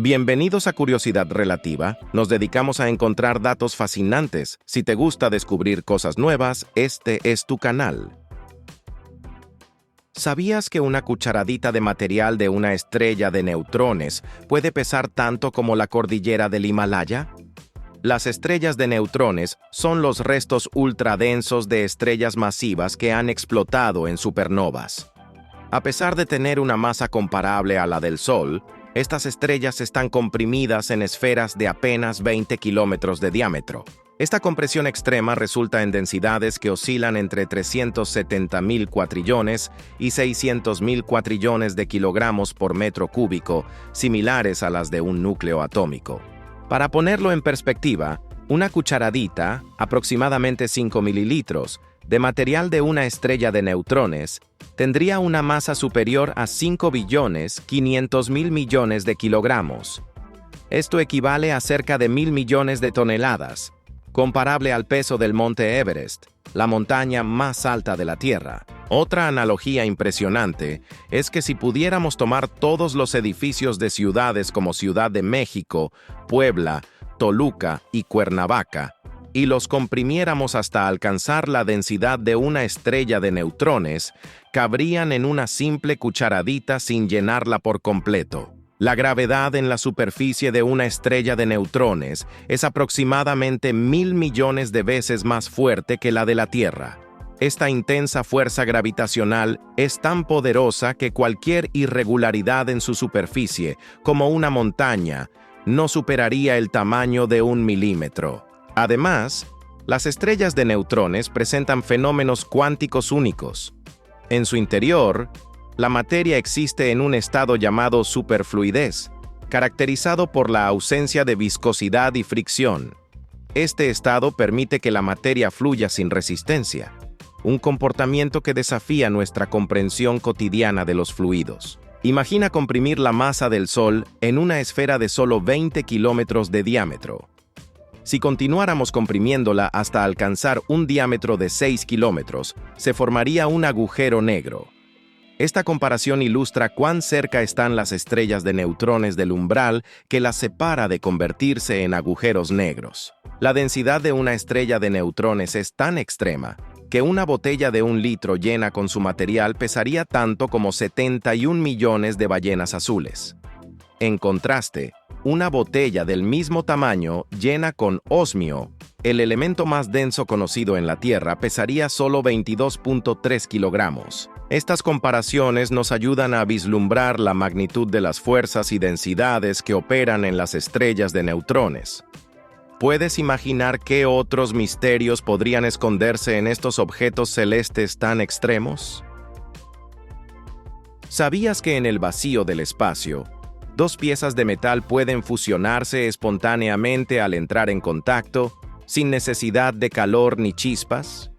Bienvenidos a Curiosidad Relativa. Nos dedicamos a encontrar datos fascinantes. Si te gusta descubrir cosas nuevas, este es tu canal. ¿Sabías que una cucharadita de material de una estrella de neutrones puede pesar tanto como la cordillera del Himalaya? Las estrellas de neutrones son los restos ultradensos de estrellas masivas que han explotado en supernovas. A pesar de tener una masa comparable a la del Sol, estas estrellas están comprimidas en esferas de apenas 20 kilómetros de diámetro. Esta compresión extrema resulta en densidades que oscilan entre 370.000 cuatrillones y 600.000 cuatrillones de kilogramos por metro cúbico, similares a las de un núcleo atómico. Para ponerlo en perspectiva, una cucharadita, aproximadamente 5 mililitros, de material de una estrella de neutrones, tendría una masa superior a 5.500.000 millones de kilogramos. Esto equivale a cerca de 1.000 millones de toneladas, comparable al peso del Monte Everest, la montaña más alta de la Tierra. Otra analogía impresionante es que si pudiéramos tomar todos los edificios de ciudades como Ciudad de México, Puebla, Toluca y Cuernavaca, y los comprimiéramos hasta alcanzar la densidad de una estrella de neutrones, cabrían en una simple cucharadita sin llenarla por completo. La gravedad en la superficie de una estrella de neutrones es aproximadamente 1.000 millones de veces más fuerte que la de la Tierra. Esta intensa fuerza gravitacional es tan poderosa que cualquier irregularidad en su superficie, como una montaña, no superaría el tamaño de 1 milímetro. Además, las estrellas de neutrones presentan fenómenos cuánticos únicos. En su interior, la materia existe en un estado llamado superfluidez, caracterizado por la ausencia de viscosidad y fricción. Este estado permite que la materia fluya sin resistencia, un comportamiento que desafía nuestra comprensión cotidiana de los fluidos. Imagina comprimir la masa del Sol en una esfera de solo 20 kilómetros de diámetro. Si continuáramos comprimiéndola hasta alcanzar un diámetro de 6 kilómetros, se formaría un agujero negro. Esta comparación ilustra cuán cerca están las estrellas de neutrones del umbral que las separa de convertirse en agujeros negros. La densidad de una estrella de neutrones es tan extrema que una botella de 1 litro llena con su material pesaría tanto como 71 millones de ballenas azules. En contraste, una botella del mismo tamaño llena con osmio, el elemento más denso conocido en la Tierra, pesaría solo 22.3 kilogramos. Estas comparaciones nos ayudan a vislumbrar la magnitud de las fuerzas y densidades que operan en las estrellas de neutrones. ¿Puedes imaginar qué otros misterios podrían esconderse en estos objetos celestes tan extremos? ¿Sabías que en el vacío del espacio, dos piezas de metal pueden fusionarse espontáneamente al entrar en contacto, sin necesidad de calor ni chispas?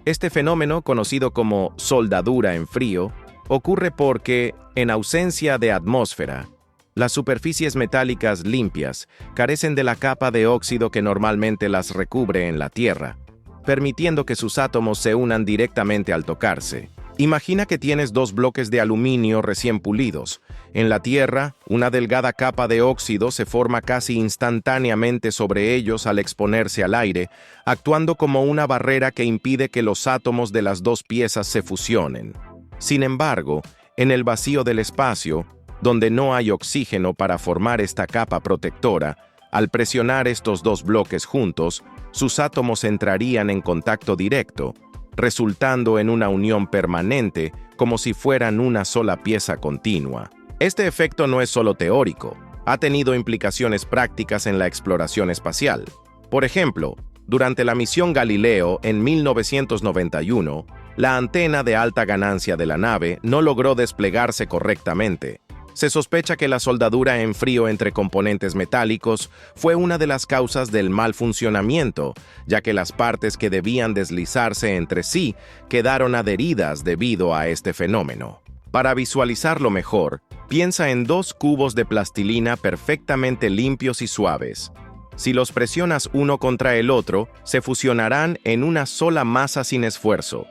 Este fenómeno, conocido como soldadura en frío, ocurre porque, en ausencia de atmósfera, las superficies metálicas limpias carecen de la capa de óxido que normalmente las recubre en la Tierra, permitiendo que sus átomos se unan directamente al tocarse. Imagina que tienes dos bloques de aluminio recién pulidos. En la Tierra, una delgada capa de óxido se forma casi instantáneamente sobre ellos al exponerse al aire, actuando como una barrera que impide que los átomos de las dos piezas se fusionen. Sin embargo, en el vacío del espacio, donde no hay oxígeno para formar esta capa protectora, al presionar estos dos bloques juntos, sus átomos entrarían en contacto directo, resultando en una unión permanente como si fueran una sola pieza continua. Este efecto no es solo teórico, ha tenido implicaciones prácticas en la exploración espacial. Por ejemplo, durante la misión Galileo en 1991, la antena de alta ganancia de la nave no logró desplegarse correctamente. Se sospecha que la soldadura en frío entre componentes metálicos fue una de las causas del mal funcionamiento, ya que las partes que debían deslizarse entre sí quedaron adheridas debido a este fenómeno. Para visualizarlo mejor, piensa en dos cubos de plastilina perfectamente limpios y suaves. Si los presionas uno contra el otro, se fusionarán en una sola masa sin esfuerzo.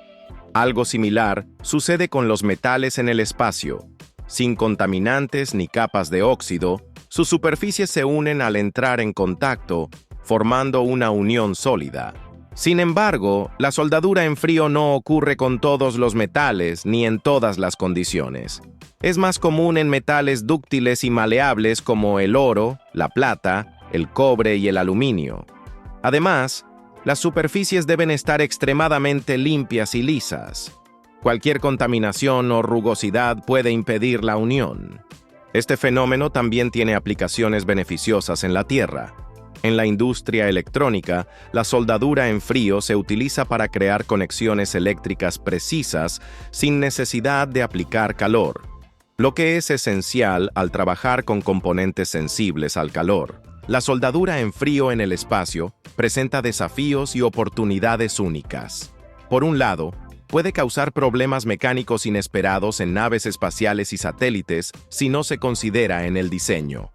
Algo similar sucede con los metales en el espacio. Sin contaminantes ni capas de óxido, Sus superficies se unen al entrar en contacto, formando una unión sólida. Sin embargo, la soldadura en frío no ocurre con todos los metales ni en todas las condiciones. Es más común en metales dúctiles y maleables como el oro, la plata, el cobre y el aluminio. Además, las superficies deben estar extremadamente limpias y lisas. Cualquier contaminación o rugosidad puede impedir la unión. Este fenómeno también tiene aplicaciones beneficiosas en la Tierra. En la industria electrónica, la soldadura en frío se utiliza para crear conexiones eléctricas precisas sin necesidad de aplicar calor, lo que es esencial al trabajar con componentes sensibles al calor. La soldadura en frío en el espacio presenta desafíos y oportunidades únicas. Por un lado, puede causar problemas mecánicos inesperados en naves espaciales y satélites si no se considera en el diseño.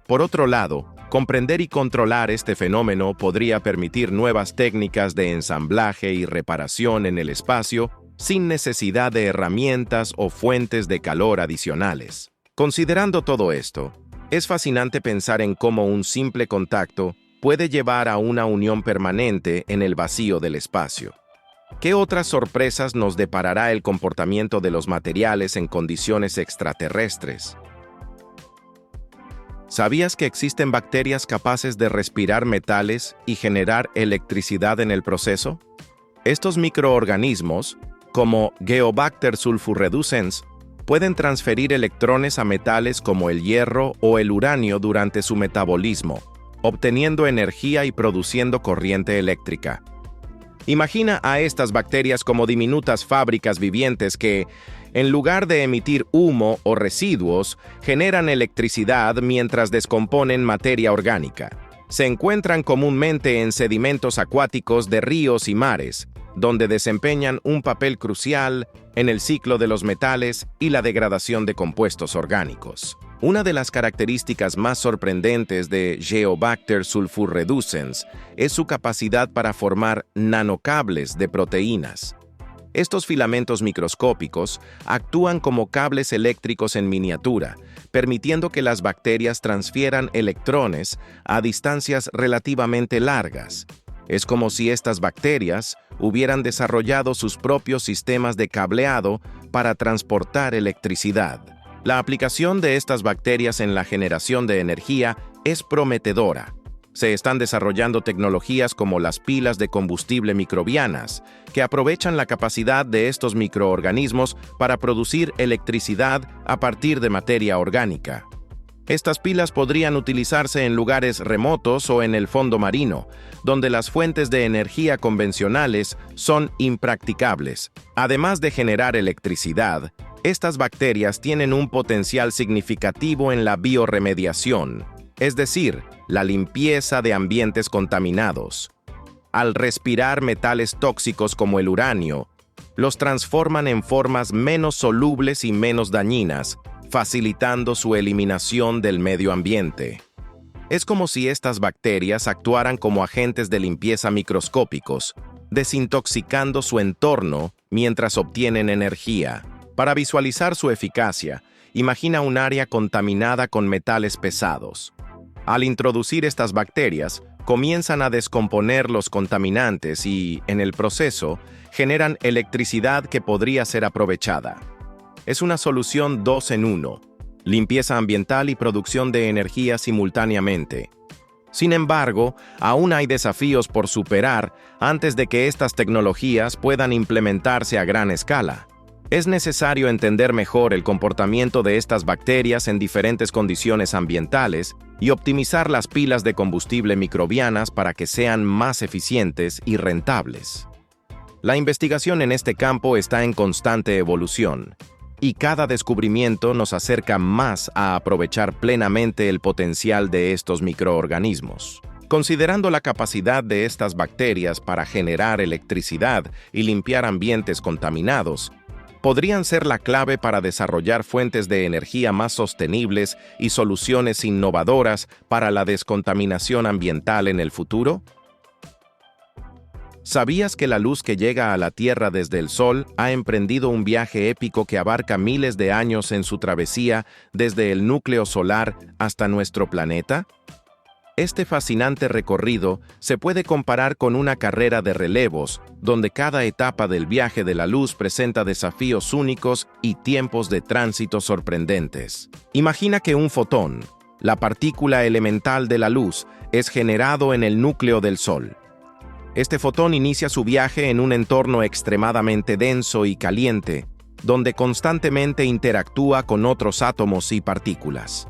Por otro lado, comprender y controlar este fenómeno podría permitir nuevas técnicas de ensamblaje y reparación en el espacio sin necesidad de herramientas o fuentes de calor adicionales. Considerando todo esto, es fascinante pensar en cómo un simple contacto puede llevar a una unión permanente en el vacío del espacio. ¿Qué otras sorpresas nos deparará el comportamiento de los materiales en condiciones extraterrestres? ¿Sabías que existen bacterias capaces de respirar metales y generar electricidad en el proceso? Estos microorganismos, como Geobacter sulfurreducens, pueden transferir electrones a metales como el hierro o el uranio durante su metabolismo, obteniendo energía y produciendo corriente eléctrica. Imagina a estas bacterias como diminutas fábricas vivientes que, en lugar de emitir humo o residuos, generan electricidad mientras descomponen materia orgánica. Se encuentran comúnmente en sedimentos acuáticos de ríos y mares, donde desempeñan un papel crucial en el ciclo de los metales y la degradación de compuestos orgánicos. Una de las características más sorprendentes de Geobacter sulfurreducens es su capacidad para formar nanocables de proteínas. Estos filamentos microscópicos actúan como cables eléctricos en miniatura, permitiendo que las bacterias transfieran electrones a distancias relativamente largas. Es como si estas bacterias hubieran desarrollado sus propios sistemas de cableado para transportar electricidad. La aplicación de estas bacterias en la generación de energía es prometedora. Se están desarrollando tecnologías como las pilas de combustible microbianas, que aprovechan la capacidad de estos microorganismos para producir electricidad a partir de materia orgánica. Estas pilas podrían utilizarse en lugares remotos o en el fondo marino, donde las fuentes de energía convencionales son impracticables. Además de generar electricidad, estas bacterias tienen un potencial significativo en la bioremediación, es decir, la limpieza de ambientes contaminados. Al respirar metales tóxicos como el uranio, los transforman en formas menos solubles y menos dañinas, facilitando su eliminación del medio ambiente. Es como si estas bacterias actuaran como agentes de limpieza microscópicos, desintoxicando su entorno mientras obtienen energía. Para visualizar su eficacia, imagina un área contaminada con metales pesados. Al introducir estas bacterias, comienzan a descomponer los contaminantes y, en el proceso, generan electricidad que podría ser aprovechada. Es una solución 2 en 1, limpieza ambiental y producción de energía simultáneamente. Sin embargo, aún hay desafíos por superar antes de que estas tecnologías puedan implementarse a gran escala. Es necesario entender mejor el comportamiento de estas bacterias en diferentes condiciones ambientales y optimizar las pilas de combustible microbianas para que sean más eficientes y rentables. La investigación en este campo está en constante evolución, y cada descubrimiento nos acerca más a aprovechar plenamente el potencial de estos microorganismos. Considerando la capacidad de estas bacterias para generar electricidad y limpiar ambientes contaminados, podrían ser la clave para desarrollar fuentes de energía más sostenibles y soluciones innovadoras para la descontaminación ambiental en el futuro. ¿Sabías que la luz que llega a la Tierra desde el Sol ha emprendido un viaje épico que abarca miles de años en su travesía desde el núcleo solar hasta nuestro planeta? Este fascinante recorrido se puede comparar con una carrera de relevos, donde cada etapa del viaje de la luz presenta desafíos únicos y tiempos de tránsito sorprendentes. Imagina que un fotón, la partícula elemental de la luz, es generado en el núcleo del Sol. Este fotón inicia su viaje en un entorno extremadamente denso y caliente, donde constantemente interactúa con otros átomos y partículas.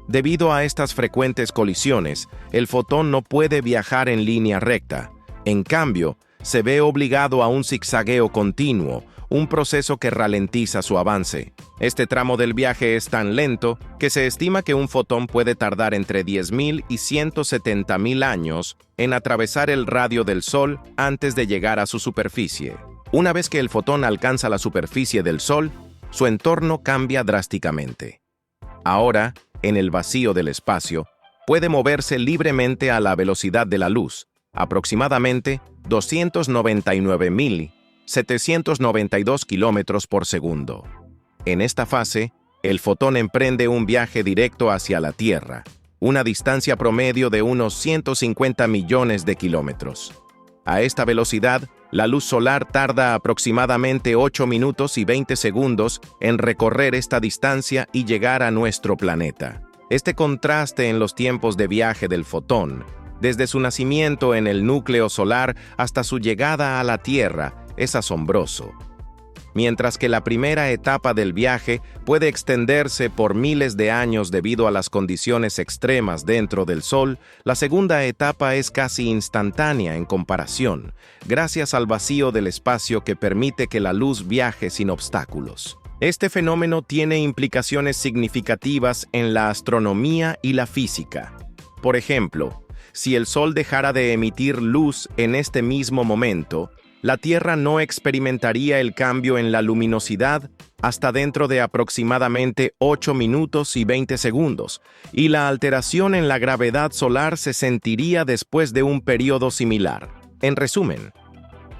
Debido a estas frecuentes colisiones, el fotón no puede viajar en línea recta. En cambio, se ve obligado a un zigzagueo continuo, un proceso que ralentiza su avance. Este tramo del viaje es tan lento que se estima que un fotón puede tardar entre 10.000 y 170.000 años en atravesar el radio del Sol antes de llegar a su superficie. Una vez que el fotón alcanza la superficie del Sol, su entorno cambia drásticamente. Ahora, en el vacío del espacio, puede moverse libremente a la velocidad de la luz, aproximadamente 299.792 kilómetros por segundo. En esta fase, el fotón emprende un viaje directo hacia la Tierra, una distancia promedio de unos 150 millones de kilómetros. A esta velocidad, la luz solar tarda aproximadamente 8 minutos y 20 segundos en recorrer esta distancia y llegar a nuestro planeta. Este contraste en los tiempos de viaje del fotón, desde su nacimiento en el núcleo solar hasta su llegada a la Tierra, es asombroso. Mientras que la primera etapa del viaje puede extenderse por miles de años debido a las condiciones extremas dentro del Sol, la segunda etapa es casi instantánea en comparación, gracias al vacío del espacio que permite que la luz viaje sin obstáculos. Este fenómeno tiene implicaciones significativas en la astronomía y la física. Por ejemplo, si el Sol dejara de emitir luz en este mismo momento, la Tierra no experimentaría el cambio en la luminosidad hasta dentro de aproximadamente 8 minutos y 20 segundos, y la alteración en la gravedad solar se sentiría después de un periodo similar. En resumen,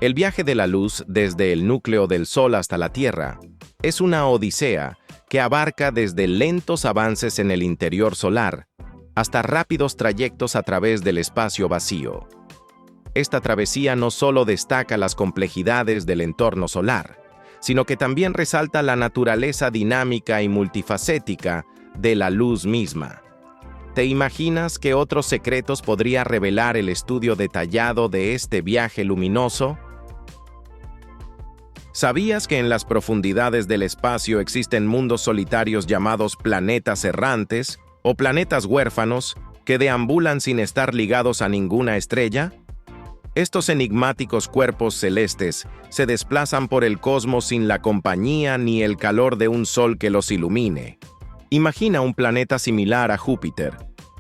el viaje de la luz desde el núcleo del Sol hasta la Tierra es una odisea que abarca desde lentos avances en el interior solar hasta rápidos trayectos a través del espacio vacío. Esta travesía no solo destaca las complejidades del entorno solar, sino que también resalta la naturaleza dinámica y multifacética de la luz misma. ¿Te imaginas qué otros secretos podría revelar el estudio detallado de este viaje luminoso? ¿Sabías que en las profundidades del espacio existen mundos solitarios llamados planetas errantes o planetas huérfanos que deambulan sin estar ligados a ninguna estrella? Estos enigmáticos cuerpos celestes se desplazan por el cosmos sin la compañía ni el calor de un sol que los ilumine. Imagina un planeta similar a Júpiter,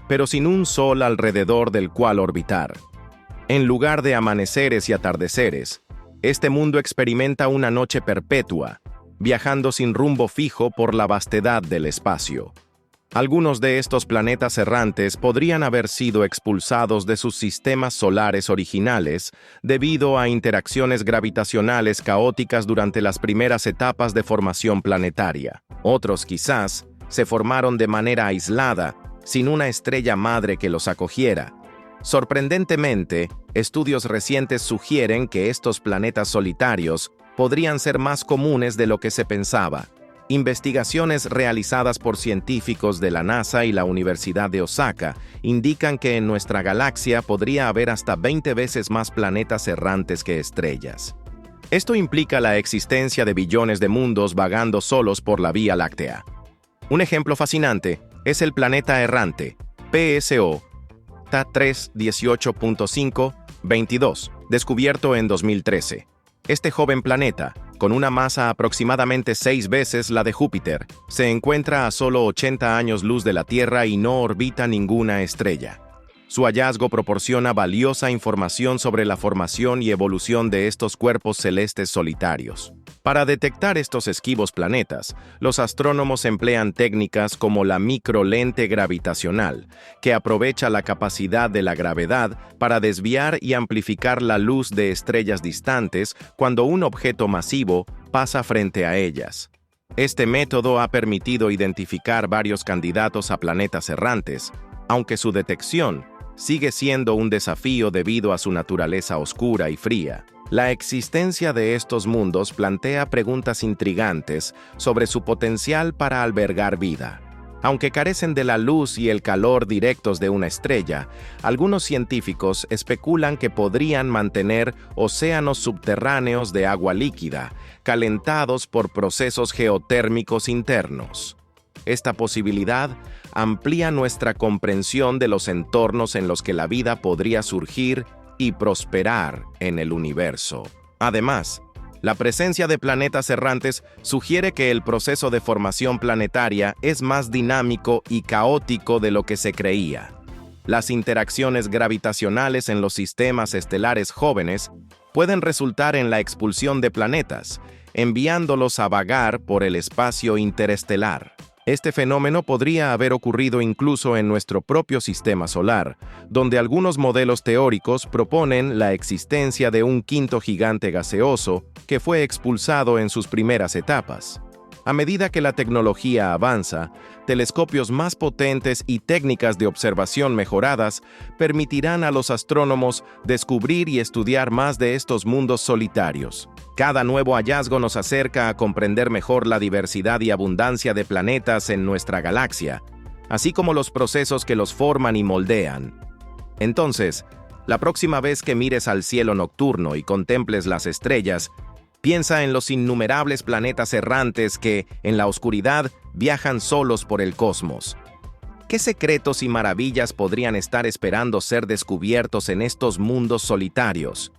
pero sin un sol alrededor del cual orbitar. En lugar de amaneceres y atardeceres, este mundo experimenta una noche perpetua, viajando sin rumbo fijo por la vastedad del espacio. Algunos de estos planetas errantes podrían haber sido expulsados de sus sistemas solares originales debido a interacciones gravitacionales caóticas durante las primeras etapas de formación planetaria. Otros, quizás, se formaron de manera aislada, sin una estrella madre que los acogiera. Sorprendentemente, estudios recientes sugieren que estos planetas solitarios podrían ser más comunes de lo que se pensaba. Investigaciones realizadas por científicos de la NASA y la Universidad de Osaka indican que en nuestra galaxia podría haber hasta 20 veces más planetas errantes que estrellas. Esto implica la existencia de billones de mundos vagando solos por la Vía Láctea. Un ejemplo fascinante es el planeta errante PSO T318.522, descubierto en 2013. Este joven planeta, con una masa aproximadamente 6 veces la de Júpiter, se encuentra a solo 80 años luz de la Tierra y no orbita ninguna estrella. Su hallazgo proporciona valiosa información sobre la formación y evolución de estos cuerpos celestes solitarios. Para detectar estos esquivos planetas, los astrónomos emplean técnicas como la microlente gravitacional, que aprovecha la capacidad de la gravedad para desviar y amplificar la luz de estrellas distantes cuando un objeto masivo pasa frente a ellas. Este método ha permitido identificar varios candidatos a planetas errantes, aunque su detección sigue siendo un desafío debido a su naturaleza oscura y fría. La existencia de estos mundos plantea preguntas intrigantes sobre su potencial para albergar vida. Aunque carecen de la luz y el calor directos de una estrella, algunos científicos especulan que podrían mantener océanos subterráneos de agua líquida, calentados por procesos geotérmicos internos. Esta posibilidad amplía nuestra comprensión de los entornos en los que la vida podría surgir y prosperar en el universo. Además, la presencia de planetas errantes sugiere que el proceso de formación planetaria es más dinámico y caótico de lo que se creía. Las interacciones gravitacionales en los sistemas estelares jóvenes pueden resultar en la expulsión de planetas, enviándolos a vagar por el espacio interestelar. Este fenómeno podría haber ocurrido incluso en nuestro propio sistema solar, donde algunos modelos teóricos proponen la existencia de un quinto gigante gaseoso que fue expulsado en sus primeras etapas. A medida que la tecnología avanza, telescopios más potentes y técnicas de observación mejoradas permitirán a los astrónomos descubrir y estudiar más de estos mundos solitarios. Cada nuevo hallazgo nos acerca a comprender mejor la diversidad y abundancia de planetas en nuestra galaxia, así como los procesos que los forman y moldean. Entonces, la próxima vez que mires al cielo nocturno y contemples las estrellas, piensa en los innumerables planetas errantes que, en la oscuridad, viajan solos por el cosmos. ¿Qué secretos y maravillas podrían estar esperando ser descubiertos en estos mundos solitarios?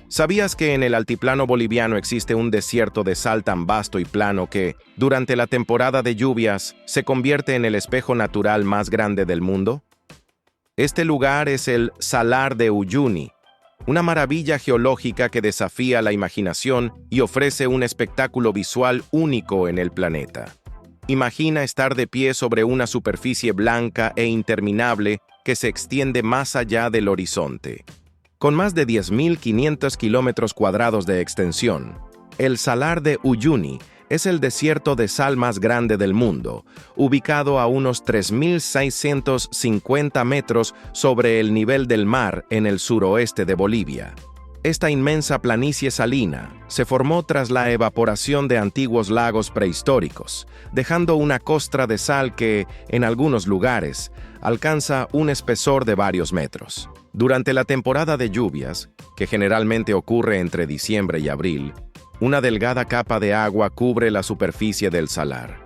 ¿Sabías que en el altiplano boliviano existe un desierto de sal tan vasto y plano que, durante la temporada de lluvias, se convierte en el espejo natural más grande del mundo? Este lugar es el Salar de Uyuni, una maravilla geológica que desafía la imaginación y ofrece un espectáculo visual único en el planeta. Imagina estar de pie sobre una superficie blanca e interminable que se extiende más allá del horizonte. Con más de 10.500 kilómetros cuadrados de extensión, el Salar de Uyuni es el desierto de sal más grande del mundo, ubicado a unos 3.650 metros sobre el nivel del mar en el suroeste de Bolivia. Esta inmensa planicie salina se formó tras la evaporación de antiguos lagos prehistóricos, dejando una costra de sal que, en algunos lugares, alcanza un espesor de varios metros. Durante la temporada de lluvias, que generalmente ocurre entre diciembre y abril, una delgada capa de agua cubre la superficie del salar.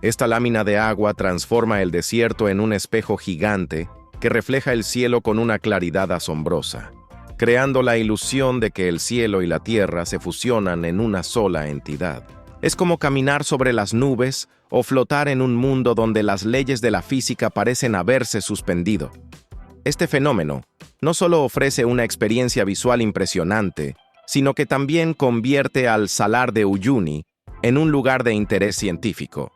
Esta lámina de agua transforma el desierto en un espejo gigante que refleja el cielo con una claridad asombrosa, creando la ilusión de que el cielo y la tierra se fusionan en una sola entidad. Es como caminar sobre las nubes o flotar en un mundo donde las leyes de la física parecen haberse suspendido. Este fenómeno no solo ofrece una experiencia visual impresionante, sino que también convierte al Salar de Uyuni en un lugar de interés científico.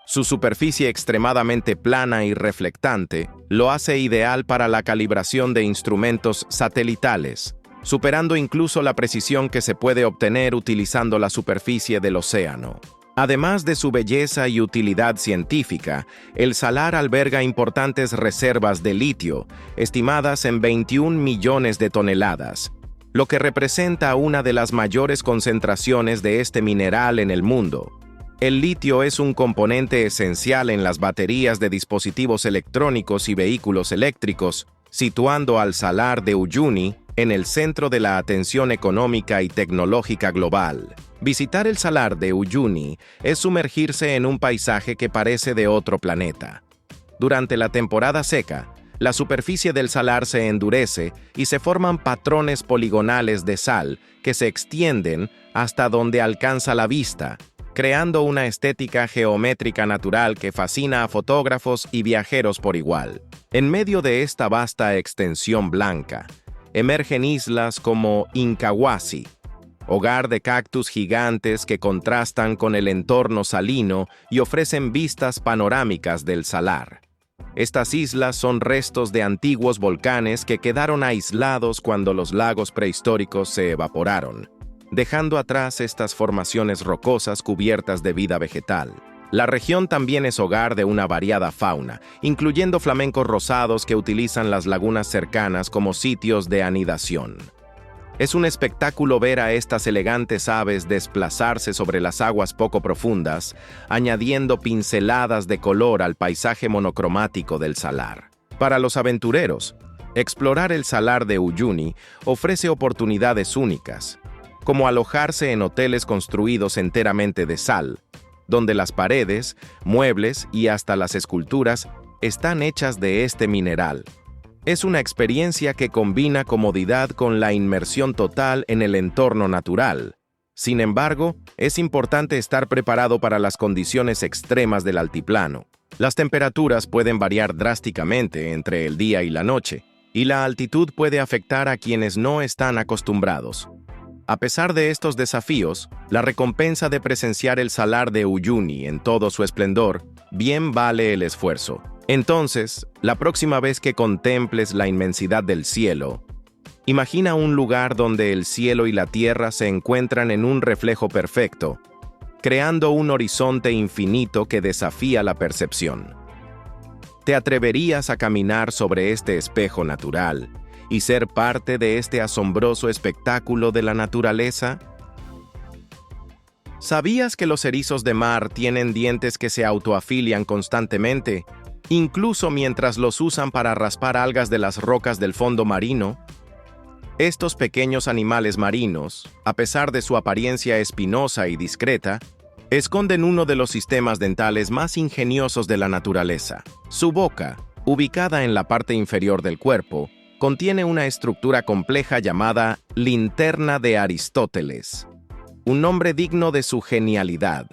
Su superficie extremadamente plana y reflectante lo hace ideal para la calibración de instrumentos satelitales, superando incluso la precisión que se puede obtener utilizando la superficie del océano. Además de su belleza y utilidad científica, el salar alberga importantes reservas de litio, estimadas en 21 millones de toneladas, lo que representa una de las mayores concentraciones de este mineral en el mundo. El litio es un componente esencial en las baterías de dispositivos electrónicos y vehículos eléctricos, situando al Salar de Uyuni en el centro de la atención económica y tecnológica global. Visitar el Salar de Uyuni es sumergirse en un paisaje que parece de otro planeta. Durante la temporada seca, la superficie del salar se endurece y se forman patrones poligonales de sal que se extienden hasta donde alcanza la vista, creando una estética geométrica natural que fascina a fotógrafos y viajeros por igual. En medio de esta vasta extensión blanca, emergen islas como Incahuasi, hogar de cactus gigantes que contrastan con el entorno salino y ofrecen vistas panorámicas del salar. Estas islas son restos de antiguos volcanes que quedaron aislados cuando los lagos prehistóricos se evaporaron, dejando atrás estas formaciones rocosas cubiertas de vida vegetal. La región también es hogar de una variada fauna, incluyendo flamencos rosados que utilizan las lagunas cercanas como sitios de anidación. Es un espectáculo ver a estas elegantes aves desplazarse sobre las aguas poco profundas, añadiendo pinceladas de color al paisaje monocromático del salar. Para los aventureros, explorar el salar de Uyuni ofrece oportunidades únicas, como alojarse en hoteles construidos enteramente de sal, donde las paredes, muebles y hasta las esculturas están hechas de este mineral. Es una experiencia que combina comodidad con la inmersión total en el entorno natural. Sin embargo, es importante estar preparado para las condiciones extremas del altiplano. Las temperaturas pueden variar drásticamente entre el día y la noche, y la altitud puede afectar a quienes no están acostumbrados. A pesar de estos desafíos, la recompensa de presenciar el salar de Uyuni en todo su esplendor bien vale el esfuerzo. Entonces, la próxima vez que contemples la inmensidad del cielo, imagina un lugar donde el cielo y la tierra se encuentran en un reflejo perfecto, creando un horizonte infinito que desafía la percepción. ¿Te atreverías a caminar sobre este espejo natural y ser parte de este asombroso espectáculo de la naturaleza? ¿Sabías que los erizos de mar tienen dientes que se autoafilian constantemente, incluso mientras los usan para raspar algas de las rocas del fondo marino? Estos pequeños animales marinos, a pesar de su apariencia espinosa y discreta, esconden uno de los sistemas dentales más ingeniosos de la naturaleza. Su boca, ubicada en la parte inferior del cuerpo, contiene una estructura compleja llamada linterna de Aristóteles, un nombre digno de su genialidad.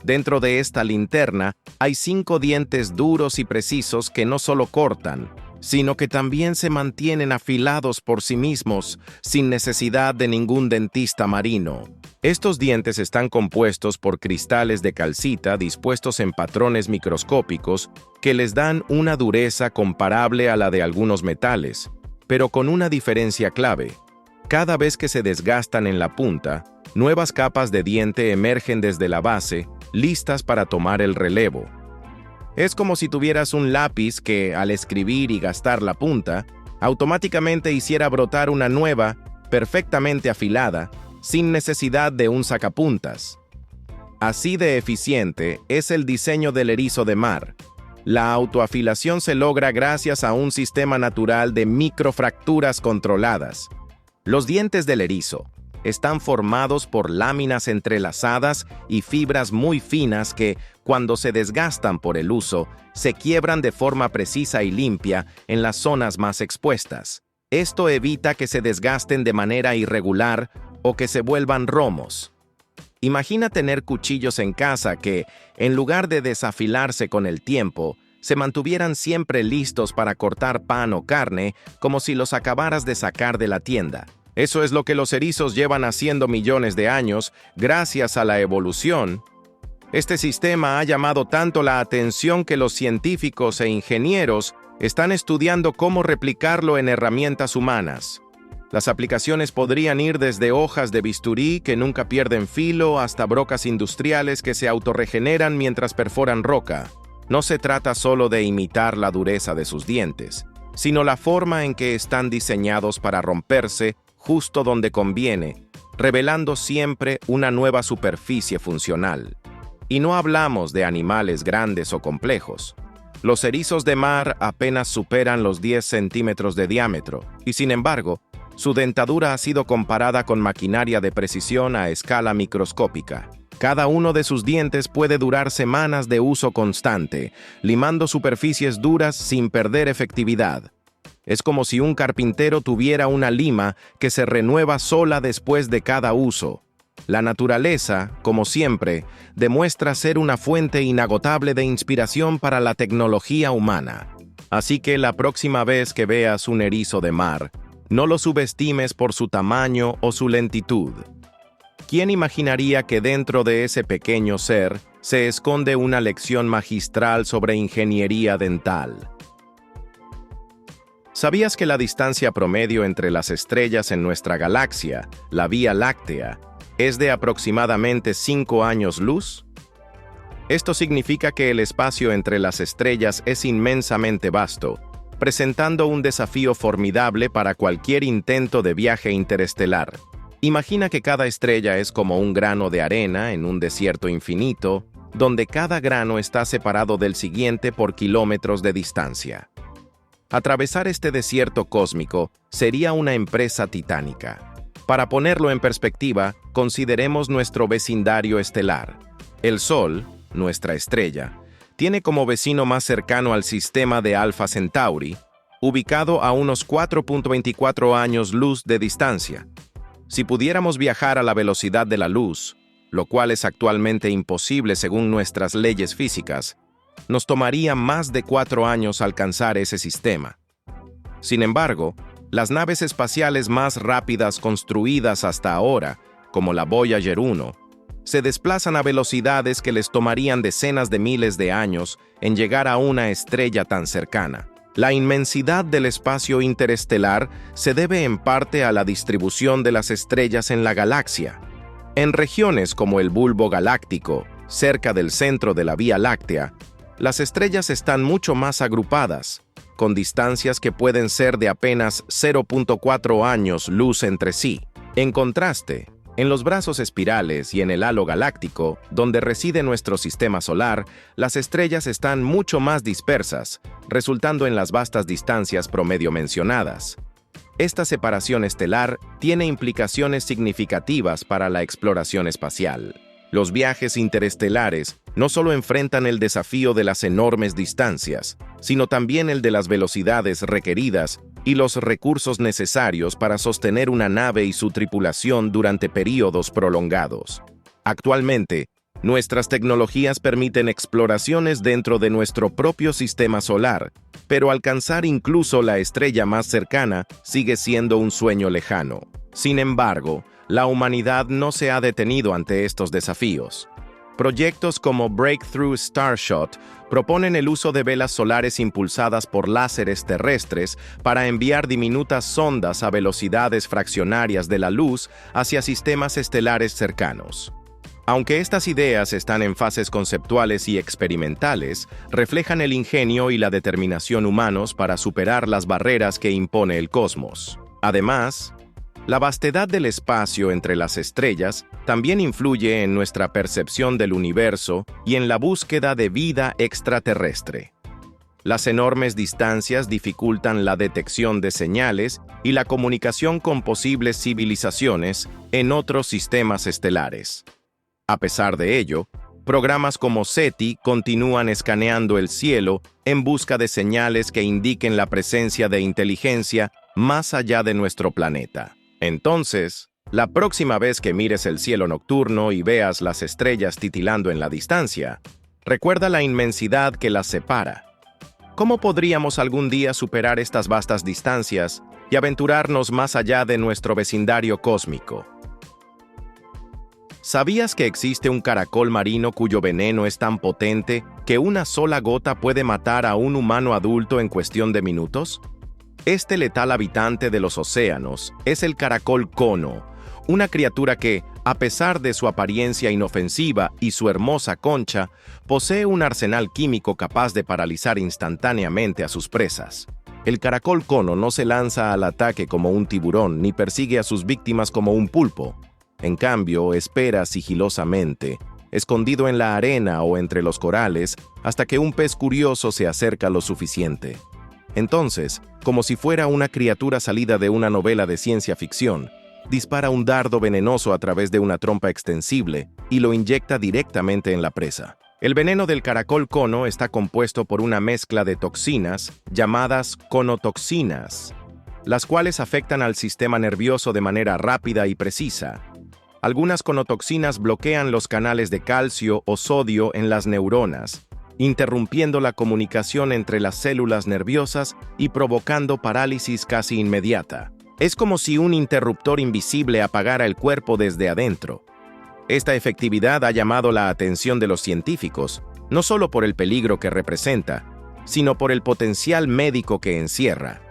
Dentro de esta linterna hay 5 dientes duros y precisos que no solo cortan, sino que también se mantienen afilados por sí mismos, sin necesidad de ningún dentista marino. Estos dientes están compuestos por cristales de calcita dispuestos en patrones microscópicos que les dan una dureza comparable a la de algunos metales, pero con una diferencia clave. Cada vez que se desgastan en la punta, nuevas capas de diente emergen desde la base, listas para tomar el relevo. Es como si tuvieras un lápiz que, al escribir y gastar la punta, automáticamente hiciera brotar una nueva, perfectamente afilada, sin necesidad de un sacapuntas. Así de eficiente es el diseño del erizo de mar. La autoafilación se logra gracias a un sistema natural de microfracturas controladas. Los dientes del erizo están formados por láminas entrelazadas y fibras muy finas que, cuando se desgastan por el uso, se quiebran de forma precisa y limpia en las zonas más expuestas. Esto evita que se desgasten de manera irregular o que se vuelvan romos. Imagina tener cuchillos en casa que, en lugar de desafilarse con el tiempo, se mantuvieran siempre listos para cortar pan o carne como si los acabaras de sacar de la tienda. Eso es lo que los erizos llevan haciendo millones de años, gracias a la evolución. Este sistema ha llamado tanto la atención que los científicos e ingenieros están estudiando cómo replicarlo en herramientas humanas. Las aplicaciones podrían ir desde hojas de bisturí que nunca pierden filo hasta brocas industriales que se autorregeneran mientras perforan roca. No se trata solo de imitar la dureza de sus dientes, sino la forma en que están diseñados para romperse justo donde conviene, revelando siempre una nueva superficie funcional. Y no hablamos de animales grandes o complejos. Los erizos de mar apenas superan los 10 centímetros de diámetro, y sin embargo, su dentadura ha sido comparada con maquinaria de precisión a escala microscópica. Cada uno de sus dientes puede durar semanas de uso constante, limando superficies duras sin perder efectividad. Es como si un carpintero tuviera una lima que se renueva sola después de cada uso. La naturaleza, como siempre, demuestra ser una fuente inagotable de inspiración para la tecnología humana. Así que la próxima vez que veas un erizo de mar, no lo subestimes por su tamaño o su lentitud. ¿Quién imaginaría que dentro de ese pequeño ser se esconde una lección magistral sobre ingeniería dental? ¿Sabías que la distancia promedio entre las estrellas en nuestra galaxia, la Vía Láctea, es de aproximadamente 5 años luz? Esto significa que el espacio entre las estrellas es inmensamente vasto, presentando un desafío formidable para cualquier intento de viaje interestelar. Imagina que cada estrella es como un grano de arena en un desierto infinito, donde cada grano está separado del siguiente por kilómetros de distancia. Atravesar este desierto cósmico sería una empresa titánica. Para ponerlo en perspectiva, consideremos nuestro vecindario estelar. El Sol, nuestra estrella, tiene como vecino más cercano al sistema de Alpha Centauri, ubicado a unos 4.24 años luz de distancia. Si pudiéramos viajar a la velocidad de la luz, lo cual es actualmente imposible según nuestras leyes físicas, nos tomaría más de 4 años alcanzar ese sistema. Sin embargo, las naves espaciales más rápidas construidas hasta ahora, como la Voyager 1, se desplazan a velocidades que les tomarían decenas de miles de años en llegar a una estrella tan cercana. La inmensidad del espacio interestelar se debe en parte a la distribución de las estrellas en la galaxia. En regiones como el bulbo galáctico, cerca del centro de la Vía Láctea, las estrellas están mucho más agrupadas, con distancias que pueden ser de apenas 0.4 años luz entre sí. En contraste, en los brazos espirales y en el halo galáctico, donde reside nuestro sistema solar, las estrellas están mucho más dispersas, resultando en las vastas distancias promedio mencionadas. Esta separación estelar tiene implicaciones significativas para la exploración espacial. Los viajes interestelares no solo enfrentan el desafío de las enormes distancias, sino también el de las velocidades requeridas y los recursos necesarios para sostener una nave y su tripulación durante períodos prolongados. Actualmente, nuestras tecnologías permiten exploraciones dentro de nuestro propio sistema solar, pero alcanzar incluso la estrella más cercana sigue siendo un sueño lejano. Sin embargo, la humanidad no se ha detenido ante estos desafíos. Proyectos como Breakthrough Starshot proponen el uso de velas solares impulsadas por láseres terrestres para enviar diminutas sondas a velocidades fraccionarias de la luz hacia sistemas estelares cercanos. Aunque estas ideas están en fases conceptuales y experimentales, reflejan el ingenio y la determinación humanos para superar las barreras que impone el cosmos. Además, la vastedad del espacio entre las estrellas también influye en nuestra percepción del universo y en la búsqueda de vida extraterrestre. Las enormes distancias dificultan la detección de señales y la comunicación con posibles civilizaciones en otros sistemas estelares. A pesar de ello, programas como SETI continúan escaneando el cielo en busca de señales que indiquen la presencia de inteligencia más allá de nuestro planeta. Entonces, la próxima vez que mires el cielo nocturno y veas las estrellas titilando en la distancia, recuerda la inmensidad que las separa. ¿Cómo podríamos algún día superar estas vastas distancias y aventurarnos más allá de nuestro vecindario cósmico? ¿Sabías que existe un caracol marino cuyo veneno es tan potente que una sola gota puede matar a un humano adulto en cuestión de minutos? Este letal habitante de los océanos es el caracol cono, una criatura que, a pesar de su apariencia inofensiva y su hermosa concha, posee un arsenal químico capaz de paralizar instantáneamente a sus presas. El caracol cono no se lanza al ataque como un tiburón ni persigue a sus víctimas como un pulpo. En cambio, espera sigilosamente, escondido en la arena o entre los corales, hasta que un pez curioso se acerca lo suficiente. Entonces, como si fuera una criatura salida de una novela de ciencia ficción, dispara un dardo venenoso a través de una trompa extensible y lo inyecta directamente en la presa. El veneno del caracol cono está compuesto por una mezcla de toxinas llamadas conotoxinas, las cuales afectan al sistema nervioso de manera rápida y precisa. Algunas conotoxinas bloquean los canales de calcio o sodio en las neuronas, interrumpiendo la comunicación entre las células nerviosas y provocando parálisis casi inmediata. Es como si un interruptor invisible apagara el cuerpo desde adentro. Esta efectividad ha llamado la atención de los científicos, no solo por el peligro que representa, sino por el potencial médico que encierra.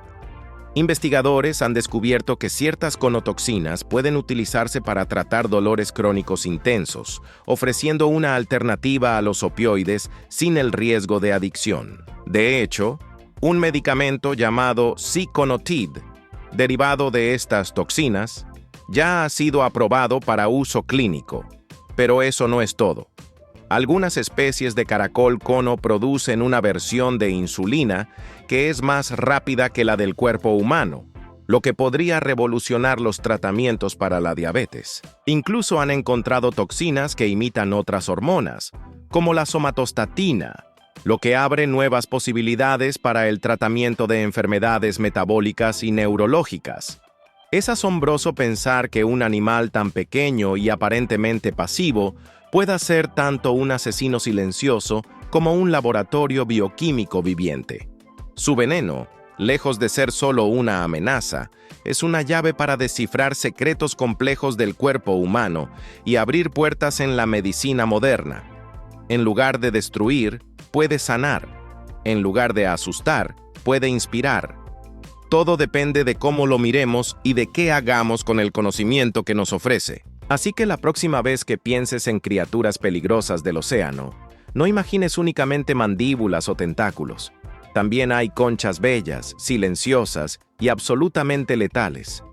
Investigadores han descubierto que ciertas conotoxinas pueden utilizarse para tratar dolores crónicos intensos, ofreciendo una alternativa a los opioides sin el riesgo de adicción. De hecho, un medicamento llamado Ziconotid, derivado de estas toxinas, ya ha sido aprobado para uso clínico. Pero eso no es todo. Algunas especies de caracol cono producen una versión de insulina que es más rápida que la del cuerpo humano, lo que podría revolucionar los tratamientos para la diabetes. Incluso han encontrado toxinas que imitan otras hormonas, como la somatostatina, lo que abre nuevas posibilidades para el tratamiento de enfermedades metabólicas y neurológicas. Es asombroso pensar que un animal tan pequeño y aparentemente pasivo pueda ser tanto un asesino silencioso como un laboratorio bioquímico viviente. Su veneno, lejos de ser solo una amenaza, es una llave para descifrar secretos complejos del cuerpo humano y abrir puertas en la medicina moderna. En lugar de destruir, puede sanar. En lugar de asustar, puede inspirar. Todo depende de cómo lo miremos y de qué hagamos con el conocimiento que nos ofrece. Así que la próxima vez que pienses en criaturas peligrosas del océano, no imagines únicamente mandíbulas o tentáculos. También hay conchas bellas, silenciosas y absolutamente letales.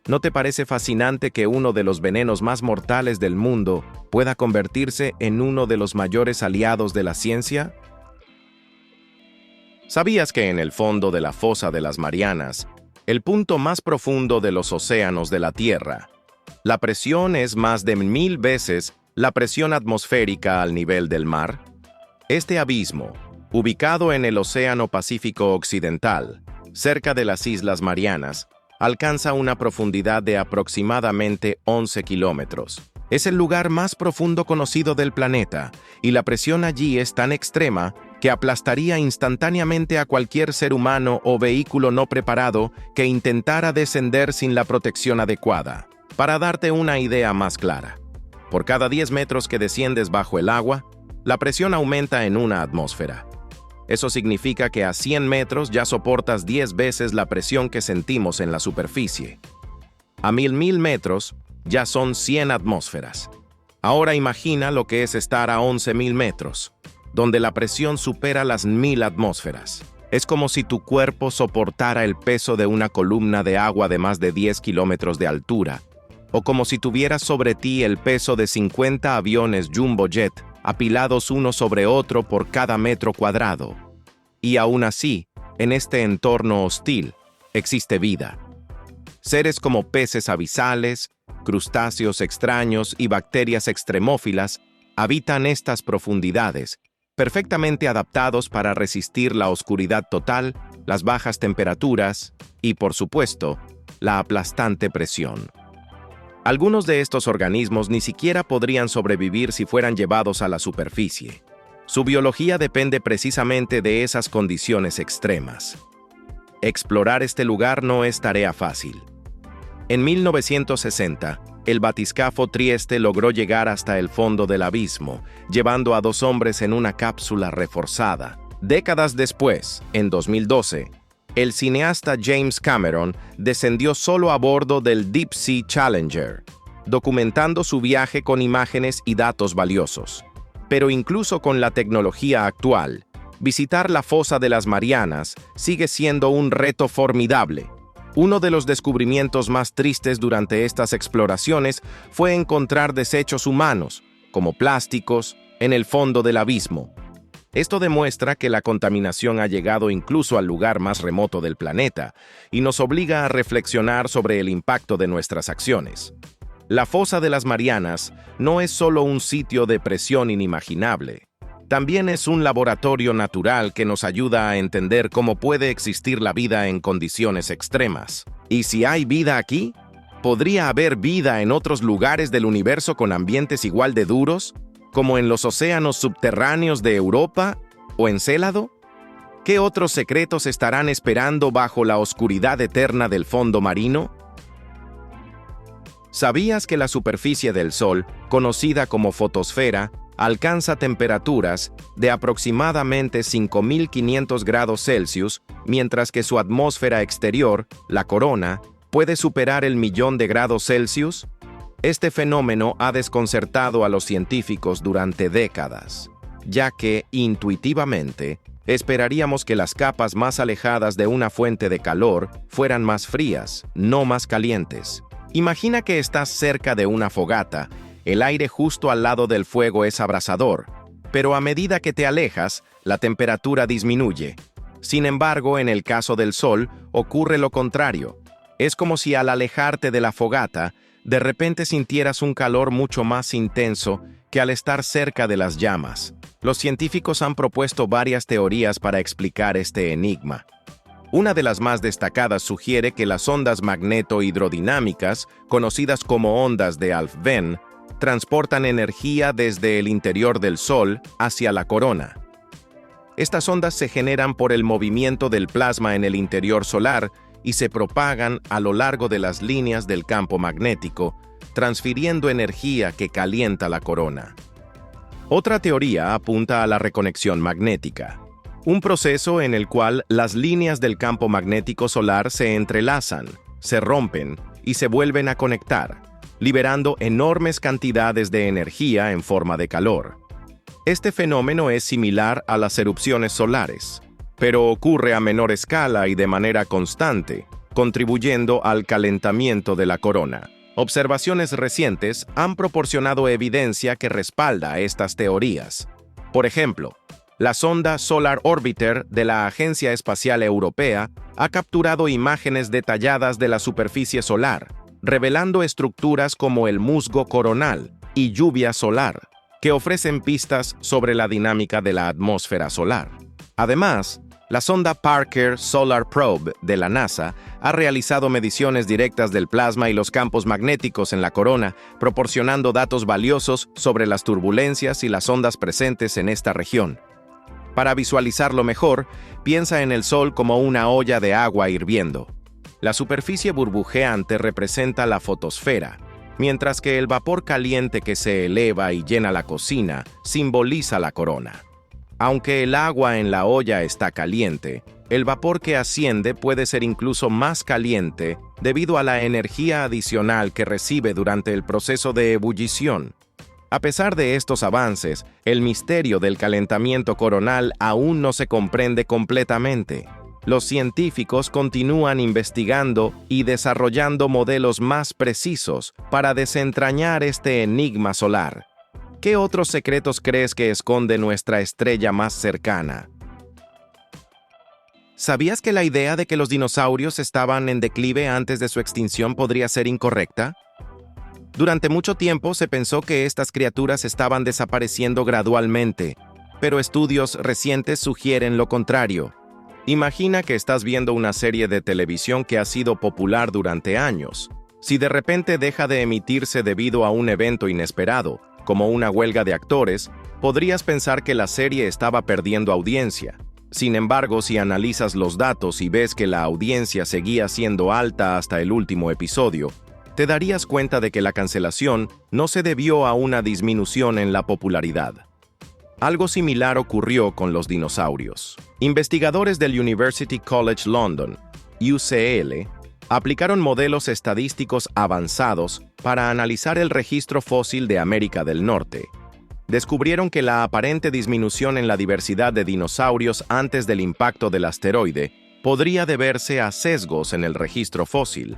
¿No te parece fascinante que uno de los venenos más mortales del mundo pueda convertirse en uno de los mayores aliados de la ciencia? ¿Sabías que en el fondo de la fosa de las Marianas, el punto más profundo de los océanos de la Tierra, la presión es más de 1000 veces la presión atmosférica al nivel del mar? Este abismo, ubicado en el Océano Pacífico Occidental, cerca de las Islas Marianas, alcanza una profundidad de aproximadamente 11 kilómetros. Es el lugar más profundo conocido del planeta, y la presión allí es tan extrema que aplastaría instantáneamente a cualquier ser humano o vehículo no preparado que intentara descender sin la protección adecuada. Para darte una idea más clara, por cada 10 metros que desciendes bajo el agua, la presión aumenta en una atmósfera. Eso significa que a 100 metros ya soportas 10 veces la presión que sentimos en la superficie. A 1000 metros ya son 100 atmósferas. Ahora imagina lo que es estar a 11.000 metros, donde la presión supera las 1000 atmósferas. Es como si tu cuerpo soportara el peso de una columna de agua de más de 10 kilómetros de altura, o como si tuvieras sobre ti el peso de 50 aviones Jumbo Jet apilados uno sobre otro por cada metro cuadrado. Y aún así, en este entorno hostil, existe vida. Seres como peces abisales, crustáceos extraños y bacterias extremófilas habitan estas profundidades, perfectamente adaptados para resistir la oscuridad total, las bajas temperaturas y, por supuesto, la aplastante presión. Algunos de estos organismos ni siquiera podrían sobrevivir si fueran llevados a la superficie. Su biología depende precisamente de esas condiciones extremas. Explorar este lugar no es tarea fácil. En 1960, el batiscafo Trieste logró llegar hasta el fondo del abismo, llevando a 2 hombres en una cápsula reforzada. Décadas después, en 2012, el cineasta James Cameron descendió solo a bordo del Deep Sea Challenger, documentando su viaje con imágenes y datos valiosos. Pero incluso con la tecnología actual, visitar la fosa de las Marianas sigue siendo un reto formidable. Uno de los descubrimientos más tristes durante estas exploraciones fue encontrar desechos humanos, como plásticos, en el fondo del abismo. Esto demuestra que la contaminación ha llegado incluso al lugar más remoto del planeta y nos obliga a reflexionar sobre el impacto de nuestras acciones. La fosa de las Marianas no es solo un sitio de presión inimaginable. También es un laboratorio natural que nos ayuda a entender cómo puede existir la vida en condiciones extremas. ¿Y si hay vida aquí? ¿Podría haber vida en otros lugares del universo con ambientes igual de duros, como en los océanos subterráneos de Europa o Encélado? ¿Qué otros secretos estarán esperando bajo la oscuridad eterna del fondo marino? ¿Sabías que la superficie del Sol, conocida como fotosfera, alcanza temperaturas de aproximadamente 5.500 grados Celsius, mientras que su atmósfera exterior, la corona, puede superar el 1.000.000 de grados Celsius? Este fenómeno ha desconcertado a los científicos durante décadas, ya que, intuitivamente, esperaríamos que las capas más alejadas de una fuente de calor fueran más frías, no más calientes. Imagina que estás cerca de una fogata. El aire justo al lado del fuego es abrasador, pero a medida que te alejas, la temperatura disminuye. Sin embargo, en el caso del Sol, ocurre lo contrario. Es como si al alejarte de la fogata, de repente sintieras un calor mucho más intenso que al estar cerca de las llamas. Los científicos han propuesto varias teorías para explicar este enigma. Una de las más destacadas sugiere que las ondas magneto-hidrodinámicas, conocidas como ondas de Alfvén, transportan energía desde el interior del Sol hacia la corona. Estas ondas se generan por el movimiento del plasma en el interior solar y se propagan a lo largo de las líneas del campo magnético, transfiriendo energía que calienta la corona. Otra teoría apunta a la reconexión magnética, un proceso en el cual las líneas del campo magnético solar se entrelazan, se rompen y se vuelven a conectar, liberando enormes cantidades de energía en forma de calor. Este fenómeno es similar a las erupciones solares, pero ocurre a menor escala y de manera constante, contribuyendo al calentamiento de la corona. Observaciones recientes han proporcionado evidencia que respalda estas teorías. Por ejemplo, la sonda Solar Orbiter de la Agencia Espacial Europea ha capturado imágenes detalladas de la superficie solar, revelando estructuras como el musgo coronal y lluvia solar, que ofrecen pistas sobre la dinámica de la atmósfera solar. Además, la sonda Parker Solar Probe de la NASA ha realizado mediciones directas del plasma y los campos magnéticos en la corona, proporcionando datos valiosos sobre las turbulencias y las ondas presentes en esta región. Para visualizarlo mejor, piensa en el Sol como una olla de agua hirviendo. La superficie burbujeante representa la fotosfera, mientras que el vapor caliente que se eleva y llena la cocina simboliza la corona. Aunque el agua en la olla está caliente, el vapor que asciende puede ser incluso más caliente debido a la energía adicional que recibe durante el proceso de ebullición. A pesar de estos avances, el misterio del calentamiento coronal aún no se comprende completamente. Los científicos continúan investigando y desarrollando modelos más precisos para desentrañar este enigma solar. ¿Qué otros secretos crees que esconde nuestra estrella más cercana? ¿Sabías que la idea de que los dinosaurios estaban en declive antes de su extinción podría ser incorrecta? Durante mucho tiempo se pensó que estas criaturas estaban desapareciendo gradualmente, pero estudios recientes sugieren lo contrario. Imagina que estás viendo una serie de televisión que ha sido popular durante años. Si de repente deja de emitirse debido a un evento inesperado, como una huelga de actores, podrías pensar que la serie estaba perdiendo audiencia. Sin embargo, si analizas los datos y ves que la audiencia seguía siendo alta hasta el último episodio, te darías cuenta de que la cancelación no se debió a una disminución en la popularidad. Algo similar ocurrió con los dinosaurios. Investigadores del University College London, UCL, aplicaron modelos estadísticos avanzados para analizar el registro fósil de América del Norte. Descubrieron que la aparente disminución en la diversidad de dinosaurios antes del impacto del asteroide podría deberse a sesgos en el registro fósil,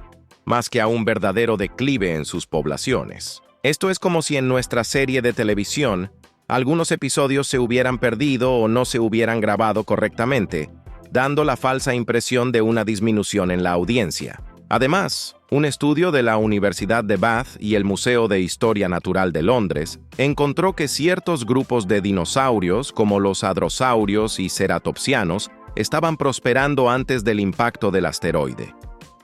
más que a un verdadero declive en sus poblaciones. Esto es como si en nuestra serie de televisión algunos episodios se hubieran perdido o no se hubieran grabado correctamente, dando la falsa impresión de una disminución en la audiencia. Además, un estudio de la Universidad de Bath y el Museo de Historia Natural de Londres encontró que ciertos grupos de dinosaurios, como los hadrosaurios y ceratopsianos, estaban prosperando antes del impacto del asteroide.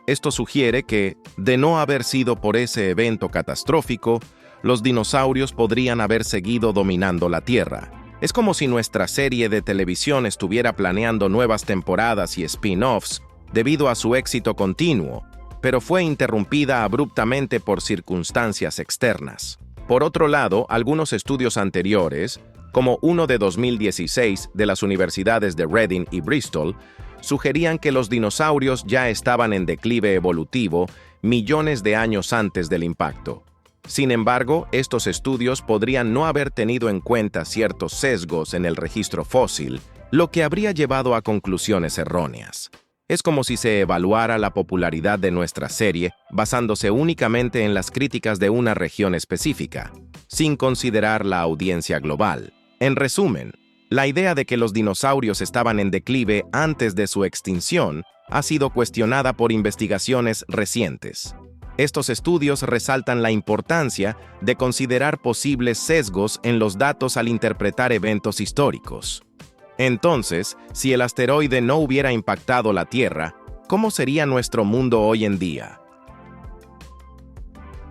Esto sugiere que, de no haber sido por ese evento catastrófico, los dinosaurios podrían haber seguido dominando la Tierra. Es como si nuestra serie de televisión estuviera planeando nuevas temporadas y spin-offs debido a su éxito continuo, pero fue interrumpida abruptamente por circunstancias externas. Por otro lado, algunos estudios anteriores, como uno de 2016 de las universidades de Reading y Bristol, sugerían que los dinosaurios ya estaban en declive evolutivo millones de años antes del impacto. Sin embargo, estos estudios podrían no haber tenido en cuenta ciertos sesgos en el registro fósil, lo que habría llevado a conclusiones erróneas. Es como si se evaluara la popularidad de nuestra serie basándose únicamente en las críticas de una región específica, sin considerar la audiencia global. En resumen, la idea de que los dinosaurios estaban en declive antes de su extinción ha sido cuestionada por investigaciones recientes. Estos estudios resaltan la importancia de considerar posibles sesgos en los datos al interpretar eventos históricos. Entonces, si el asteroide no hubiera impactado la Tierra, ¿cómo sería nuestro mundo hoy en día?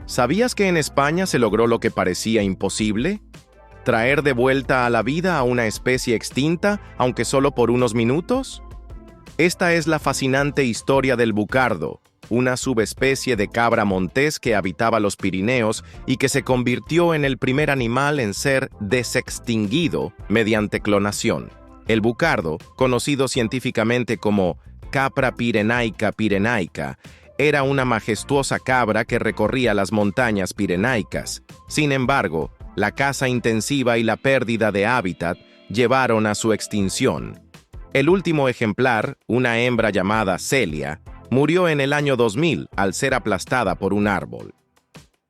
¿Sabías que en España se logró lo que parecía imposible? ¿Traer de vuelta a la vida a una especie extinta, aunque solo por unos minutos? Esta es la fascinante historia del bucardo, una subespecie de cabra montés que habitaba los Pirineos y que se convirtió en el primer animal en ser desextinguido mediante clonación. El bucardo, conocido científicamente como Capra pyrenaica pyrenaica, era una majestuosa cabra que recorría las montañas pirenaicas. Sin embargo, la caza intensiva y la pérdida de hábitat llevaron a su extinción. El último ejemplar, una hembra llamada Celia, murió en el año 2000 al ser aplastada por un árbol.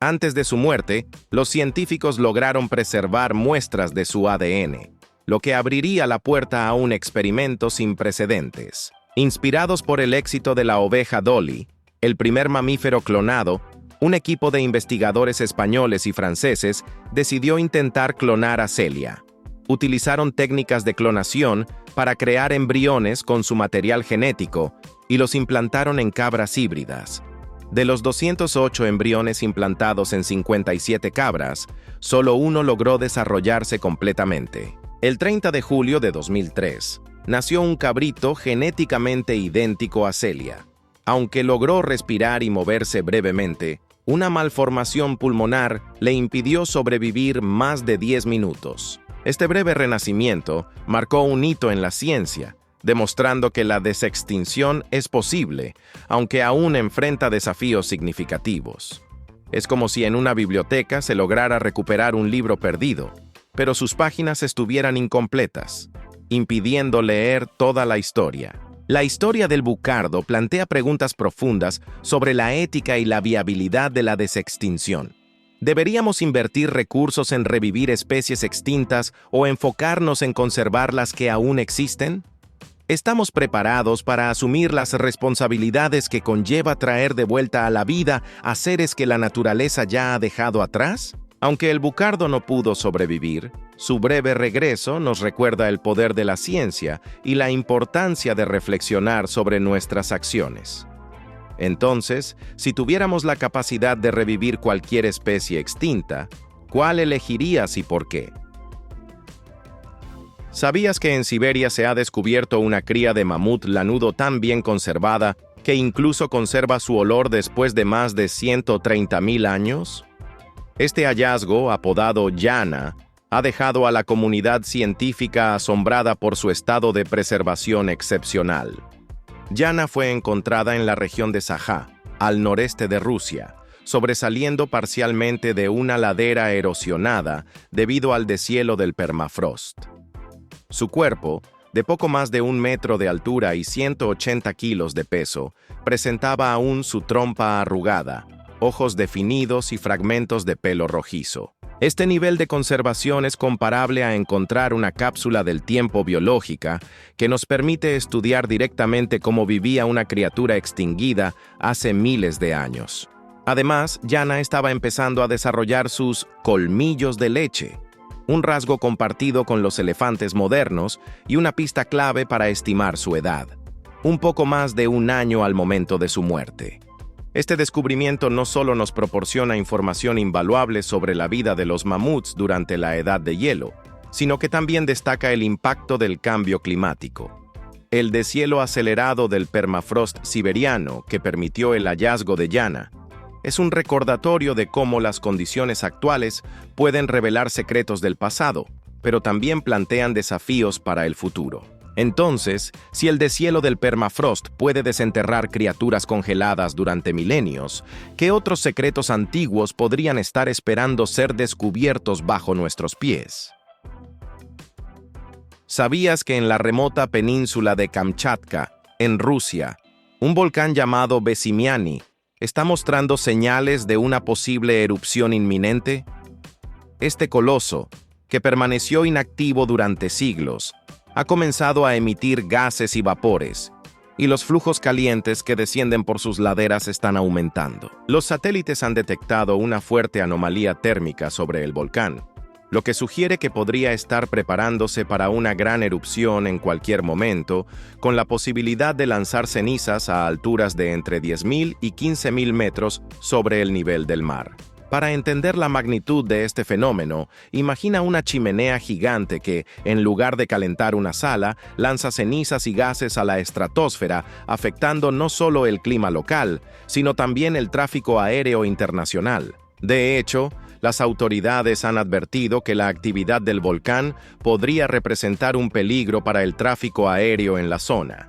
Antes de su muerte, los científicos lograron preservar muestras de su ADN, lo que abriría la puerta a un experimento sin precedentes. Inspirados por el éxito de la oveja Dolly, el primer mamífero clonado, un equipo de investigadores españoles y franceses decidió intentar clonar a Celia. Utilizaron técnicas de clonación para crear embriones con su material genético y los implantaron en cabras híbridas. De los 208 embriones implantados en 57 cabras, solo uno logró desarrollarse completamente. El 30 de julio de 2003, nació un cabrito genéticamente idéntico a Celia. Aunque logró respirar y moverse brevemente, una malformación pulmonar le impidió sobrevivir más de 10 minutos. Este breve renacimiento marcó un hito en la ciencia, demostrando que la desextinción es posible, aunque aún enfrenta desafíos significativos. Es como si en una biblioteca se lograra recuperar un libro perdido, pero sus páginas estuvieran incompletas, impidiendo leer toda la historia. La historia del bucardo plantea preguntas profundas sobre la ética y la viabilidad de la desextinción. ¿Deberíamos invertir recursos en revivir especies extintas o enfocarnos en conservar las que aún existen? ¿Estamos preparados para asumir las responsabilidades que conlleva traer de vuelta a la vida a seres que la naturaleza ya ha dejado atrás? Aunque el bucardo no pudo sobrevivir, su breve regreso nos recuerda el poder de la ciencia y la importancia de reflexionar sobre nuestras acciones. Entonces, si tuviéramos la capacidad de revivir cualquier especie extinta, ¿cuál elegirías y por qué? ¿Sabías que en Siberia se ha descubierto una cría de mamut lanudo tan bien conservada que incluso conserva su olor después de más de 130.000 años? Este hallazgo, apodado Yana, ha dejado a la comunidad científica asombrada por su estado de preservación excepcional. Yana fue encontrada en la región de Sajá, al noreste de Rusia, sobresaliendo parcialmente de una ladera erosionada debido al deshielo del permafrost. Su cuerpo, de poco más de 1 metro de altura y 180 kilos de peso, presentaba aún su trompa arrugada, ojos definidos y fragmentos de pelo rojizo. Este nivel de conservación es comparable a encontrar una cápsula del tiempo biológica que nos permite estudiar directamente cómo vivía una criatura extinguida hace miles de años. Además, Yana estaba empezando a desarrollar sus colmillos de leche, un rasgo compartido con los elefantes modernos y una pista clave para estimar su edad, un poco más de 1 año al momento de su muerte. Este descubrimiento no solo nos proporciona información invaluable sobre la vida de los mamuts durante la edad de hielo, sino que también destaca el impacto del cambio climático. El deshielo acelerado del permafrost siberiano que permitió el hallazgo de Yana es un recordatorio de cómo las condiciones actuales pueden revelar secretos del pasado, pero también plantean desafíos para el futuro. Entonces, si el deshielo del permafrost puede desenterrar criaturas congeladas durante milenios, ¿qué otros secretos antiguos podrían estar esperando ser descubiertos bajo nuestros pies? ¿Sabías que en la remota península de Kamchatka, en Rusia, un volcán llamado Vesimiani está mostrando señales de una posible erupción inminente? Este coloso, que permaneció inactivo durante siglos, ha comenzado a emitir gases y vapores, y los flujos calientes que descienden por sus laderas están aumentando. Los satélites han detectado una fuerte anomalía térmica sobre el volcán, lo que sugiere que podría estar preparándose para una gran erupción en cualquier momento, con la posibilidad de lanzar cenizas a alturas de entre 10.000 y 15.000 metros sobre el nivel del mar. Para entender la magnitud de este fenómeno, imagina una chimenea gigante que, en lugar de calentar una sala, lanza cenizas y gases a la estratosfera, afectando no solo el clima local, sino también el tráfico aéreo internacional. De hecho, las autoridades han advertido que la actividad del volcán podría representar un peligro para el tráfico aéreo en la zona.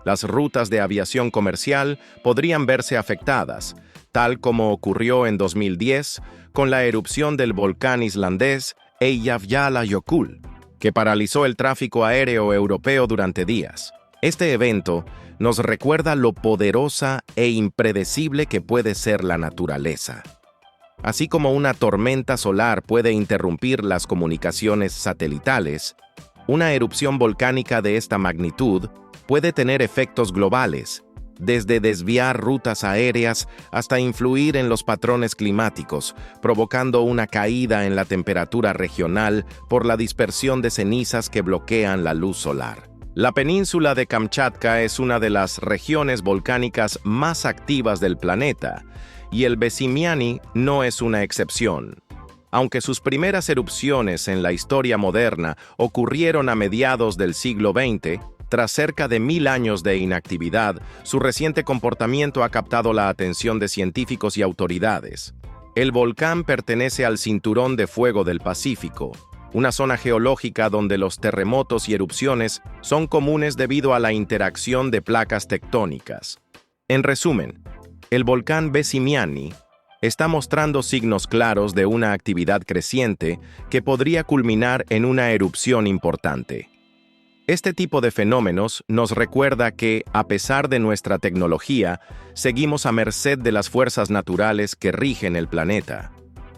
Las rutas de aviación comercial podrían verse afectadas, tal como ocurrió en 2010 con la erupción del volcán islandés Eyjafjallajökull, que paralizó el tráfico aéreo europeo durante días. Este evento nos recuerda lo poderosa e impredecible que puede ser la naturaleza. Así como una tormenta solar puede interrumpir las comunicaciones satelitales, una erupción volcánica de esta magnitud puede tener efectos globales, desde desviar rutas aéreas hasta influir en los patrones climáticos, provocando una caída en la temperatura regional por la dispersión de cenizas que bloquean la luz solar. La península de Kamchatka es una de las regiones volcánicas más activas del planeta, y el Vesimiani no es una excepción. Aunque sus primeras erupciones en la historia moderna ocurrieron a mediados del siglo XX, tras cerca de 1000 años de inactividad, su reciente comportamiento ha captado la atención de científicos y autoridades. El volcán pertenece al Cinturón de Fuego del Pacífico, una zona geológica donde los terremotos y erupciones son comunes debido a la interacción de placas tectónicas. En resumen, el volcán Vesimiani está mostrando signos claros de una actividad creciente que podría culminar en una erupción importante. Este tipo de fenómenos nos recuerda que, a pesar de nuestra tecnología, seguimos a merced de las fuerzas naturales que rigen el planeta.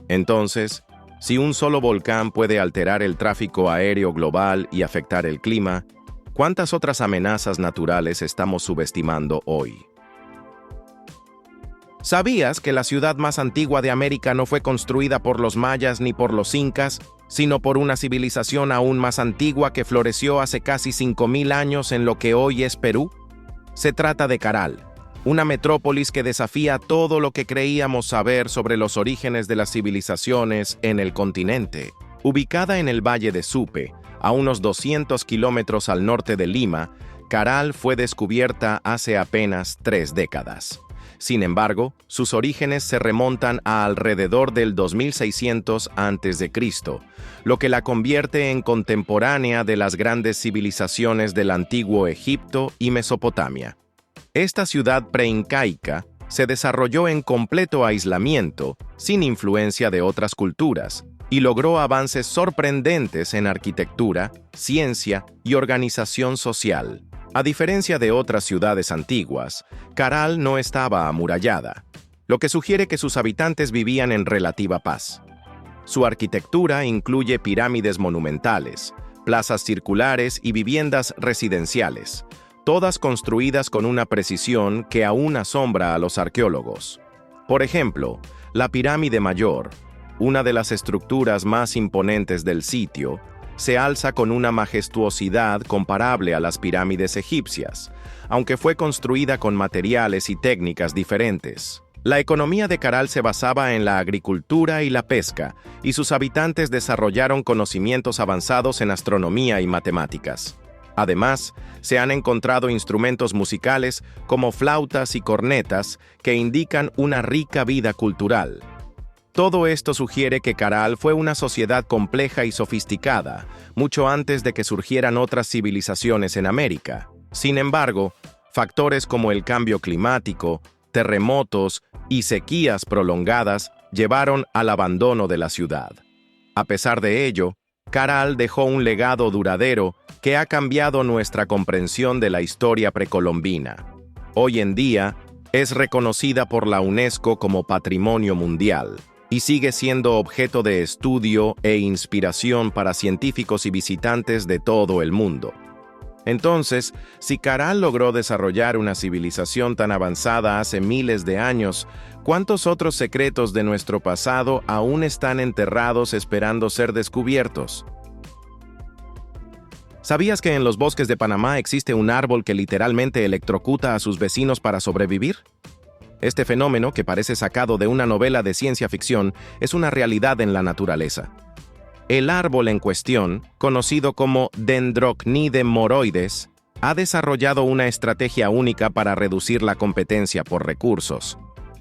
Entonces, si un solo volcán puede alterar el tráfico aéreo global y afectar el clima, ¿cuántas otras amenazas naturales estamos subestimando hoy? ¿Sabías que la ciudad más antigua de América no fue construida por los mayas ni por los incas, sino por una civilización aún más antigua que floreció hace casi 5000 años en lo que hoy es Perú? Se trata de Caral, una metrópolis que desafía todo lo que creíamos saber sobre los orígenes de las civilizaciones en el continente. Ubicada en el Valle de Supe, a unos 200 kilómetros al norte de Lima, Caral fue descubierta hace apenas 3 décadas. Sin embargo, sus orígenes se remontan a alrededor del 2600 a.C., lo que la convierte en contemporánea de las grandes civilizaciones del antiguo Egipto y Mesopotamia. Esta ciudad preincaica se desarrolló en completo aislamiento, sin influencia de otras culturas, y logró avances sorprendentes en arquitectura, ciencia y organización social. A diferencia de otras ciudades antiguas, Caral no estaba amurallada, lo que sugiere que sus habitantes vivían en relativa paz. Su arquitectura incluye pirámides monumentales, plazas circulares y viviendas residenciales, todas construidas con una precisión que aún asombra a los arqueólogos. Por ejemplo, la Pirámide Mayor, una de las estructuras más imponentes del sitio, se alza con una majestuosidad comparable a las pirámides egipcias, aunque fue construida con materiales y técnicas diferentes. La economía de Caral se basaba en la agricultura y la pesca, y sus habitantes desarrollaron conocimientos avanzados en astronomía y matemáticas. Además, se han encontrado instrumentos musicales como flautas y cornetas que indican una rica vida cultural. Todo esto sugiere que Caral fue una sociedad compleja y sofisticada, mucho antes de que surgieran otras civilizaciones en América. Sin embargo, factores como el cambio climático, terremotos y sequías prolongadas llevaron al abandono de la ciudad. A pesar de ello, Caral dejó un legado duradero que ha cambiado nuestra comprensión de la historia precolombina. Hoy en día, es reconocida por la UNESCO como Patrimonio Mundial y sigue siendo objeto de estudio e inspiración para científicos y visitantes de todo el mundo. Entonces, si Caral logró desarrollar una civilización tan avanzada hace miles de años, ¿cuántos otros secretos de nuestro pasado aún están enterrados esperando ser descubiertos? ¿Sabías que en los bosques de Panamá existe un árbol que literalmente electrocuta a sus vecinos para sobrevivir? Este fenómeno, que parece sacado de una novela de ciencia ficción, es una realidad en la naturaleza. El árbol en cuestión, conocido como Dendrocnide moroides, ha desarrollado una estrategia única para reducir la competencia por recursos.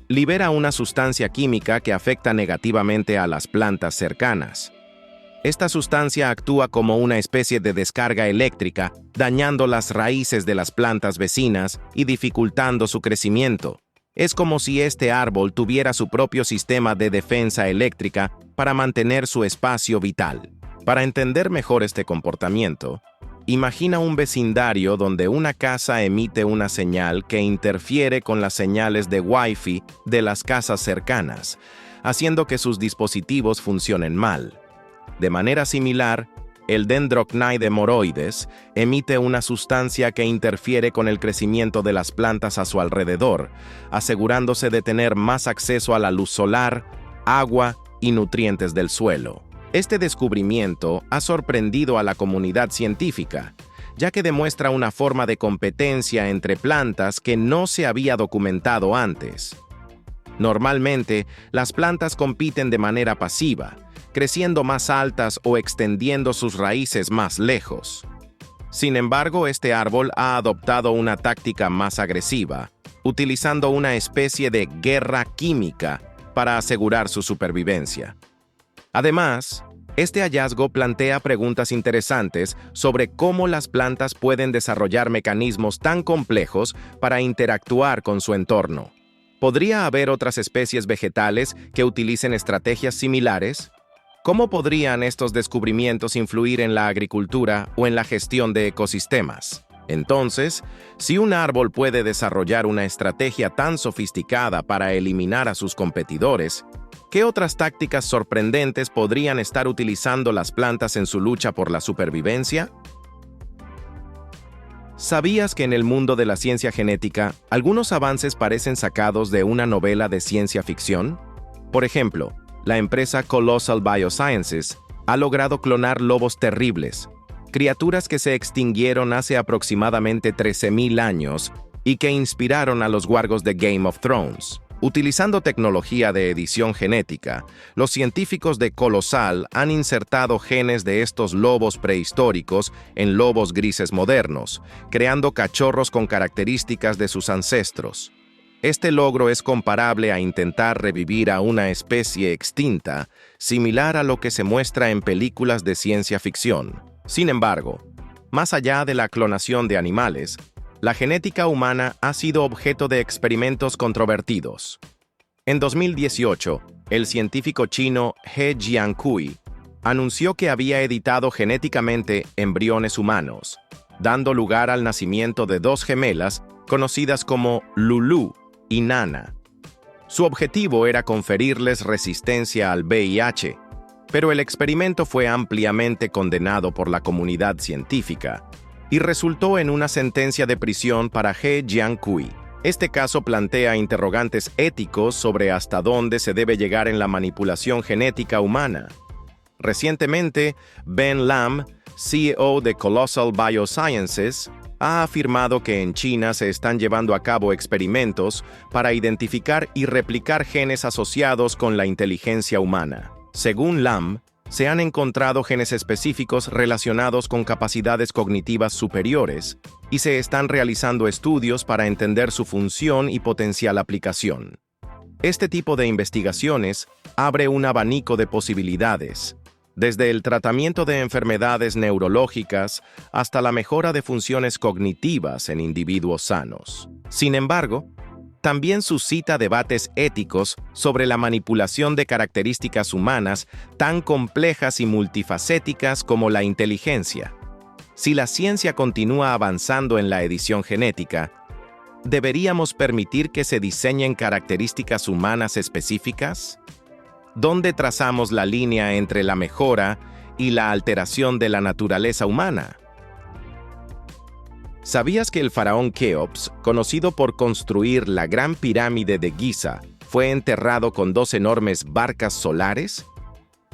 Libera una sustancia química que afecta negativamente a las plantas cercanas. Esta sustancia actúa como una especie de descarga eléctrica, dañando las raíces de las plantas vecinas y dificultando su crecimiento. Es como si este árbol tuviera su propio sistema de defensa eléctrica para mantener su espacio vital. Para entender mejor este comportamiento, imagina un vecindario donde una casa emite una señal que interfiere con las señales de Wi-Fi de las casas cercanas, haciendo que sus dispositivos funcionen mal. De manera similar, el Dendrocnide moroides emite una sustancia que interfiere con el crecimiento de las plantas a su alrededor, asegurándose de tener más acceso a la luz solar, agua y nutrientes del suelo. Este descubrimiento ha sorprendido a la comunidad científica, ya que demuestra una forma de competencia entre plantas que no se había documentado antes. Normalmente, las plantas compiten de manera pasiva, creciendo más altas o extendiendo sus raíces más lejos. Sin embargo, este árbol ha adoptado una táctica más agresiva, utilizando una especie de guerra química para asegurar su supervivencia. Además, este hallazgo plantea preguntas interesantes sobre cómo las plantas pueden desarrollar mecanismos tan complejos para interactuar con su entorno. ¿Podría haber otras especies vegetales que utilicen estrategias similares? ¿Cómo podrían estos descubrimientos influir en la agricultura o en la gestión de ecosistemas? Entonces, si un árbol puede desarrollar una estrategia tan sofisticada para eliminar a sus competidores, ¿qué otras tácticas sorprendentes podrían estar utilizando las plantas en su lucha por la supervivencia? ¿Sabías que en el mundo de la ciencia genética, algunos avances parecen sacados de una novela de ciencia ficción? Por ejemplo, la empresa Colossal Biosciences ha logrado clonar lobos terribles, criaturas que se extinguieron hace aproximadamente 13.000 años y que inspiraron a los wargos de Game of Thrones. Utilizando tecnología de edición genética, los científicos de Colossal han insertado genes de estos lobos prehistóricos en lobos grises modernos, creando cachorros con características de sus ancestros. Este logro es comparable a intentar revivir a una especie extinta, similar a lo que se muestra en películas de ciencia ficción. Sin embargo, más allá de la clonación de animales, la genética humana ha sido objeto de experimentos controvertidos. En 2018, el científico chino He Jiankui anunció que había editado genéticamente embriones humanos, dando lugar al nacimiento de dos gemelas conocidas como Lulu y Nana. Su objetivo era conferirles resistencia al VIH, pero el experimento fue ampliamente condenado por la comunidad científica y resultó en una sentencia de prisión para He Jiankui. Este caso plantea interrogantes éticos sobre hasta dónde se debe llegar en la manipulación genética humana. Recientemente, Ben Lam, CEO de Colossal Biosciences, ha afirmado que en China se están llevando a cabo experimentos para identificar y replicar genes asociados con la inteligencia humana. Según Lam, se han encontrado genes específicos relacionados con capacidades cognitivas superiores y se están realizando estudios para entender su función y potencial aplicación. Este tipo de investigaciones abre un abanico de posibilidades, desde el tratamiento de enfermedades neurológicas hasta la mejora de funciones cognitivas en individuos sanos. Sin embargo, también suscita debates éticos sobre la manipulación de características humanas tan complejas y multifacéticas como la inteligencia. Si la ciencia continúa avanzando en la edición genética, ¿deberíamos permitir que se diseñen características humanas específicas? ¿Dónde trazamos la línea entre la mejora y la alteración de la naturaleza humana? ¿Sabías que el faraón Keops, conocido por construir la Gran Pirámide de Giza, fue enterrado con 2 enormes barcas solares?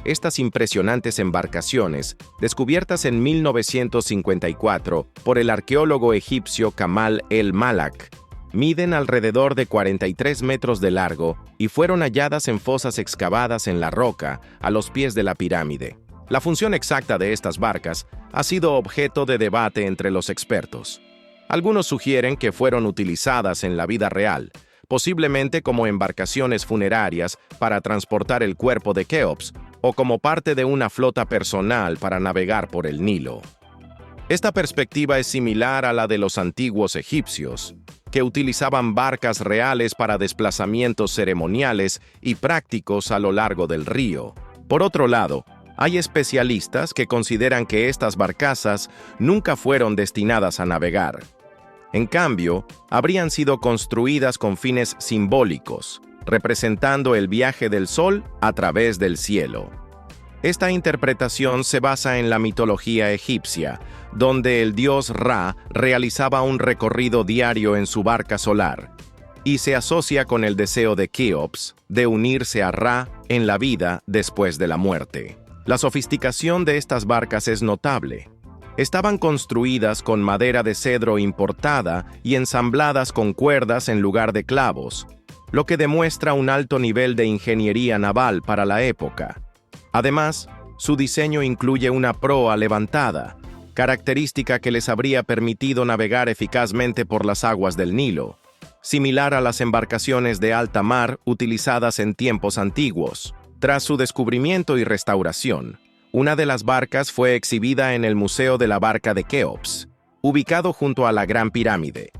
Estas impresionantes embarcaciones, descubiertas en 1954 por el arqueólogo egipcio Kamal el-Malak, miden alrededor de 43 metros de largo y fueron halladas en fosas excavadas en la roca a los pies de la pirámide. La función exacta de estas barcas ha sido objeto de debate entre los expertos. Algunos sugieren que fueron utilizadas en la vida real, posiblemente como embarcaciones funerarias para transportar el cuerpo de Keops o como parte de una flota personal para navegar por el Nilo. Esta perspectiva es similar a la de los antiguos egipcios, que utilizaban barcas reales para desplazamientos ceremoniales y prácticos a lo largo del río. Por otro lado, hay especialistas que consideran que estas barcazas nunca fueron destinadas a navegar. En cambio, habrían sido construidas con fines simbólicos, representando el viaje del sol a través del cielo. Esta interpretación se basa en la mitología egipcia, donde el dios Ra realizaba un recorrido diario en su barca solar, y se asocia con el deseo de Keops de unirse a Ra en la vida después de la muerte. La sofisticación de estas barcas es notable. Estaban construidas con madera de cedro importada y ensambladas con cuerdas en lugar de clavos, lo que demuestra un alto nivel de ingeniería naval para la época. Además, su diseño incluye una proa levantada, característica que les habría permitido navegar eficazmente por las aguas del Nilo, similar a las embarcaciones de alta mar utilizadas en tiempos antiguos. Tras su descubrimiento y restauración, una de las barcas fue exhibida en el Museo de la Barca de Keops, ubicado junto a la Gran Pirámide.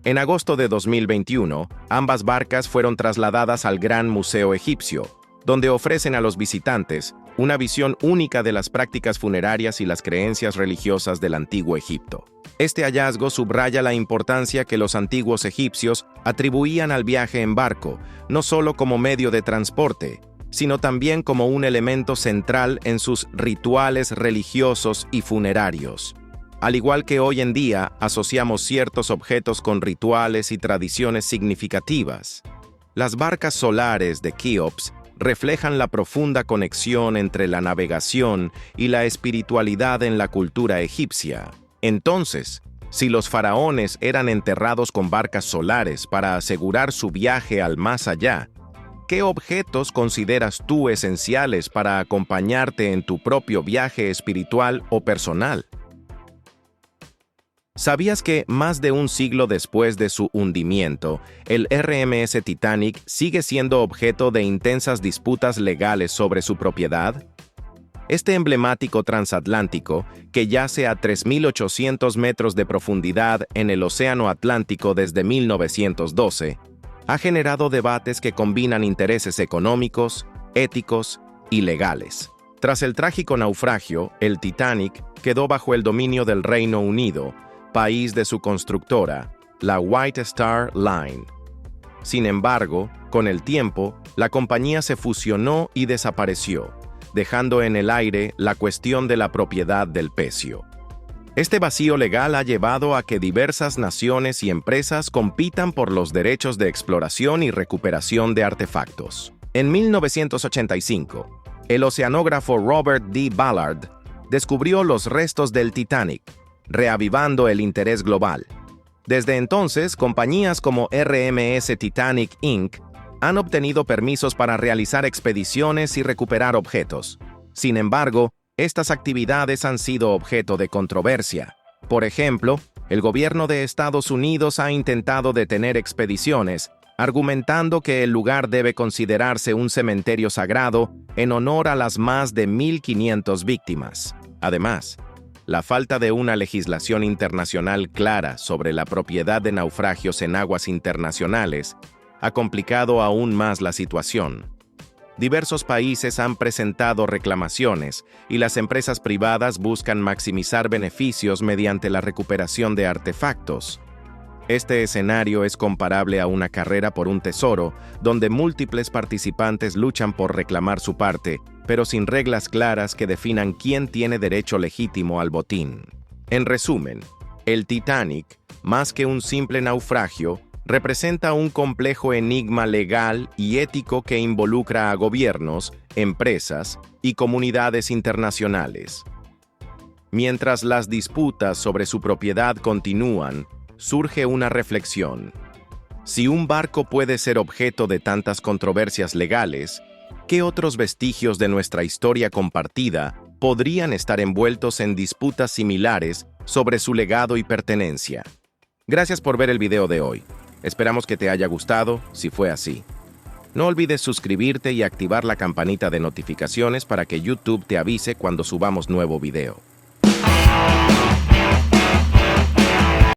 En agosto de 2021, ambas barcas fueron trasladadas al Gran Museo Egipcio, donde ofrecen a los visitantes una visión única de las prácticas funerarias y las creencias religiosas del antiguo Egipto. Este hallazgo subraya la importancia que los antiguos egipcios atribuían al viaje en barco, no solo como medio de transporte, sino también como un elemento central en sus rituales religiosos y funerarios. Al igual que hoy en día asociamos ciertos objetos con rituales y tradiciones significativas, las barcas solares de Keops reflejan la profunda conexión entre la navegación y la espiritualidad en la cultura egipcia. Entonces, si los faraones eran enterrados con barcas solares para asegurar su viaje al más allá, ¿qué objetos consideras tú esenciales para acompañarte en tu propio viaje espiritual o personal? ¿Sabías que más de un siglo después de su hundimiento, el RMS Titanic sigue siendo objeto de intensas disputas legales sobre su propiedad? Este emblemático transatlántico, que yace a 3.800 metros de profundidad en el Océano Atlántico desde 1912, ha generado debates que combinan intereses económicos, éticos y legales. Tras el trágico naufragio, el Titanic quedó bajo el dominio del Reino Unido, país de su constructora, la White Star Line. Sin embargo, con el tiempo, la compañía se fusionó y desapareció, dejando en el aire la cuestión de la propiedad del pecio. Este vacío legal ha llevado a que diversas naciones y empresas compitan por los derechos de exploración y recuperación de artefactos. En 1985, el oceanógrafo Robert D. Ballard descubrió los restos del Titanic, reavivando el interés global. Desde entonces, compañías como RMS Titanic Inc. han obtenido permisos para realizar expediciones y recuperar objetos. Sin embargo, estas actividades han sido objeto de controversia. Por ejemplo, el gobierno de Estados Unidos ha intentado detener expediciones, argumentando que el lugar debe considerarse un cementerio sagrado en honor a las más de 1.500 víctimas. Además, la falta de una legislación internacional clara sobre la propiedad de naufragios en aguas internacionales ha complicado aún más la situación. Diversos países han presentado reclamaciones y las empresas privadas buscan maximizar beneficios mediante la recuperación de artefactos. Este escenario es comparable a una carrera por un tesoro, donde múltiples participantes luchan por reclamar su parte, pero sin reglas claras que definan quién tiene derecho legítimo al botín. En resumen, el Titanic, más que un simple naufragio, representa un complejo enigma legal y ético que involucra a gobiernos, empresas y comunidades internacionales. Mientras las disputas sobre su propiedad continúan, surge una reflexión. Si un barco puede ser objeto de tantas controversias legales, ¿qué otros vestigios de nuestra historia compartida podrían estar envueltos en disputas similares sobre su legado y pertenencia? Gracias por ver el video de hoy. Esperamos que te haya gustado, si fue así. No olvides suscribirte y activar la campanita de notificaciones para que YouTube te avise cuando subamos nuevo video.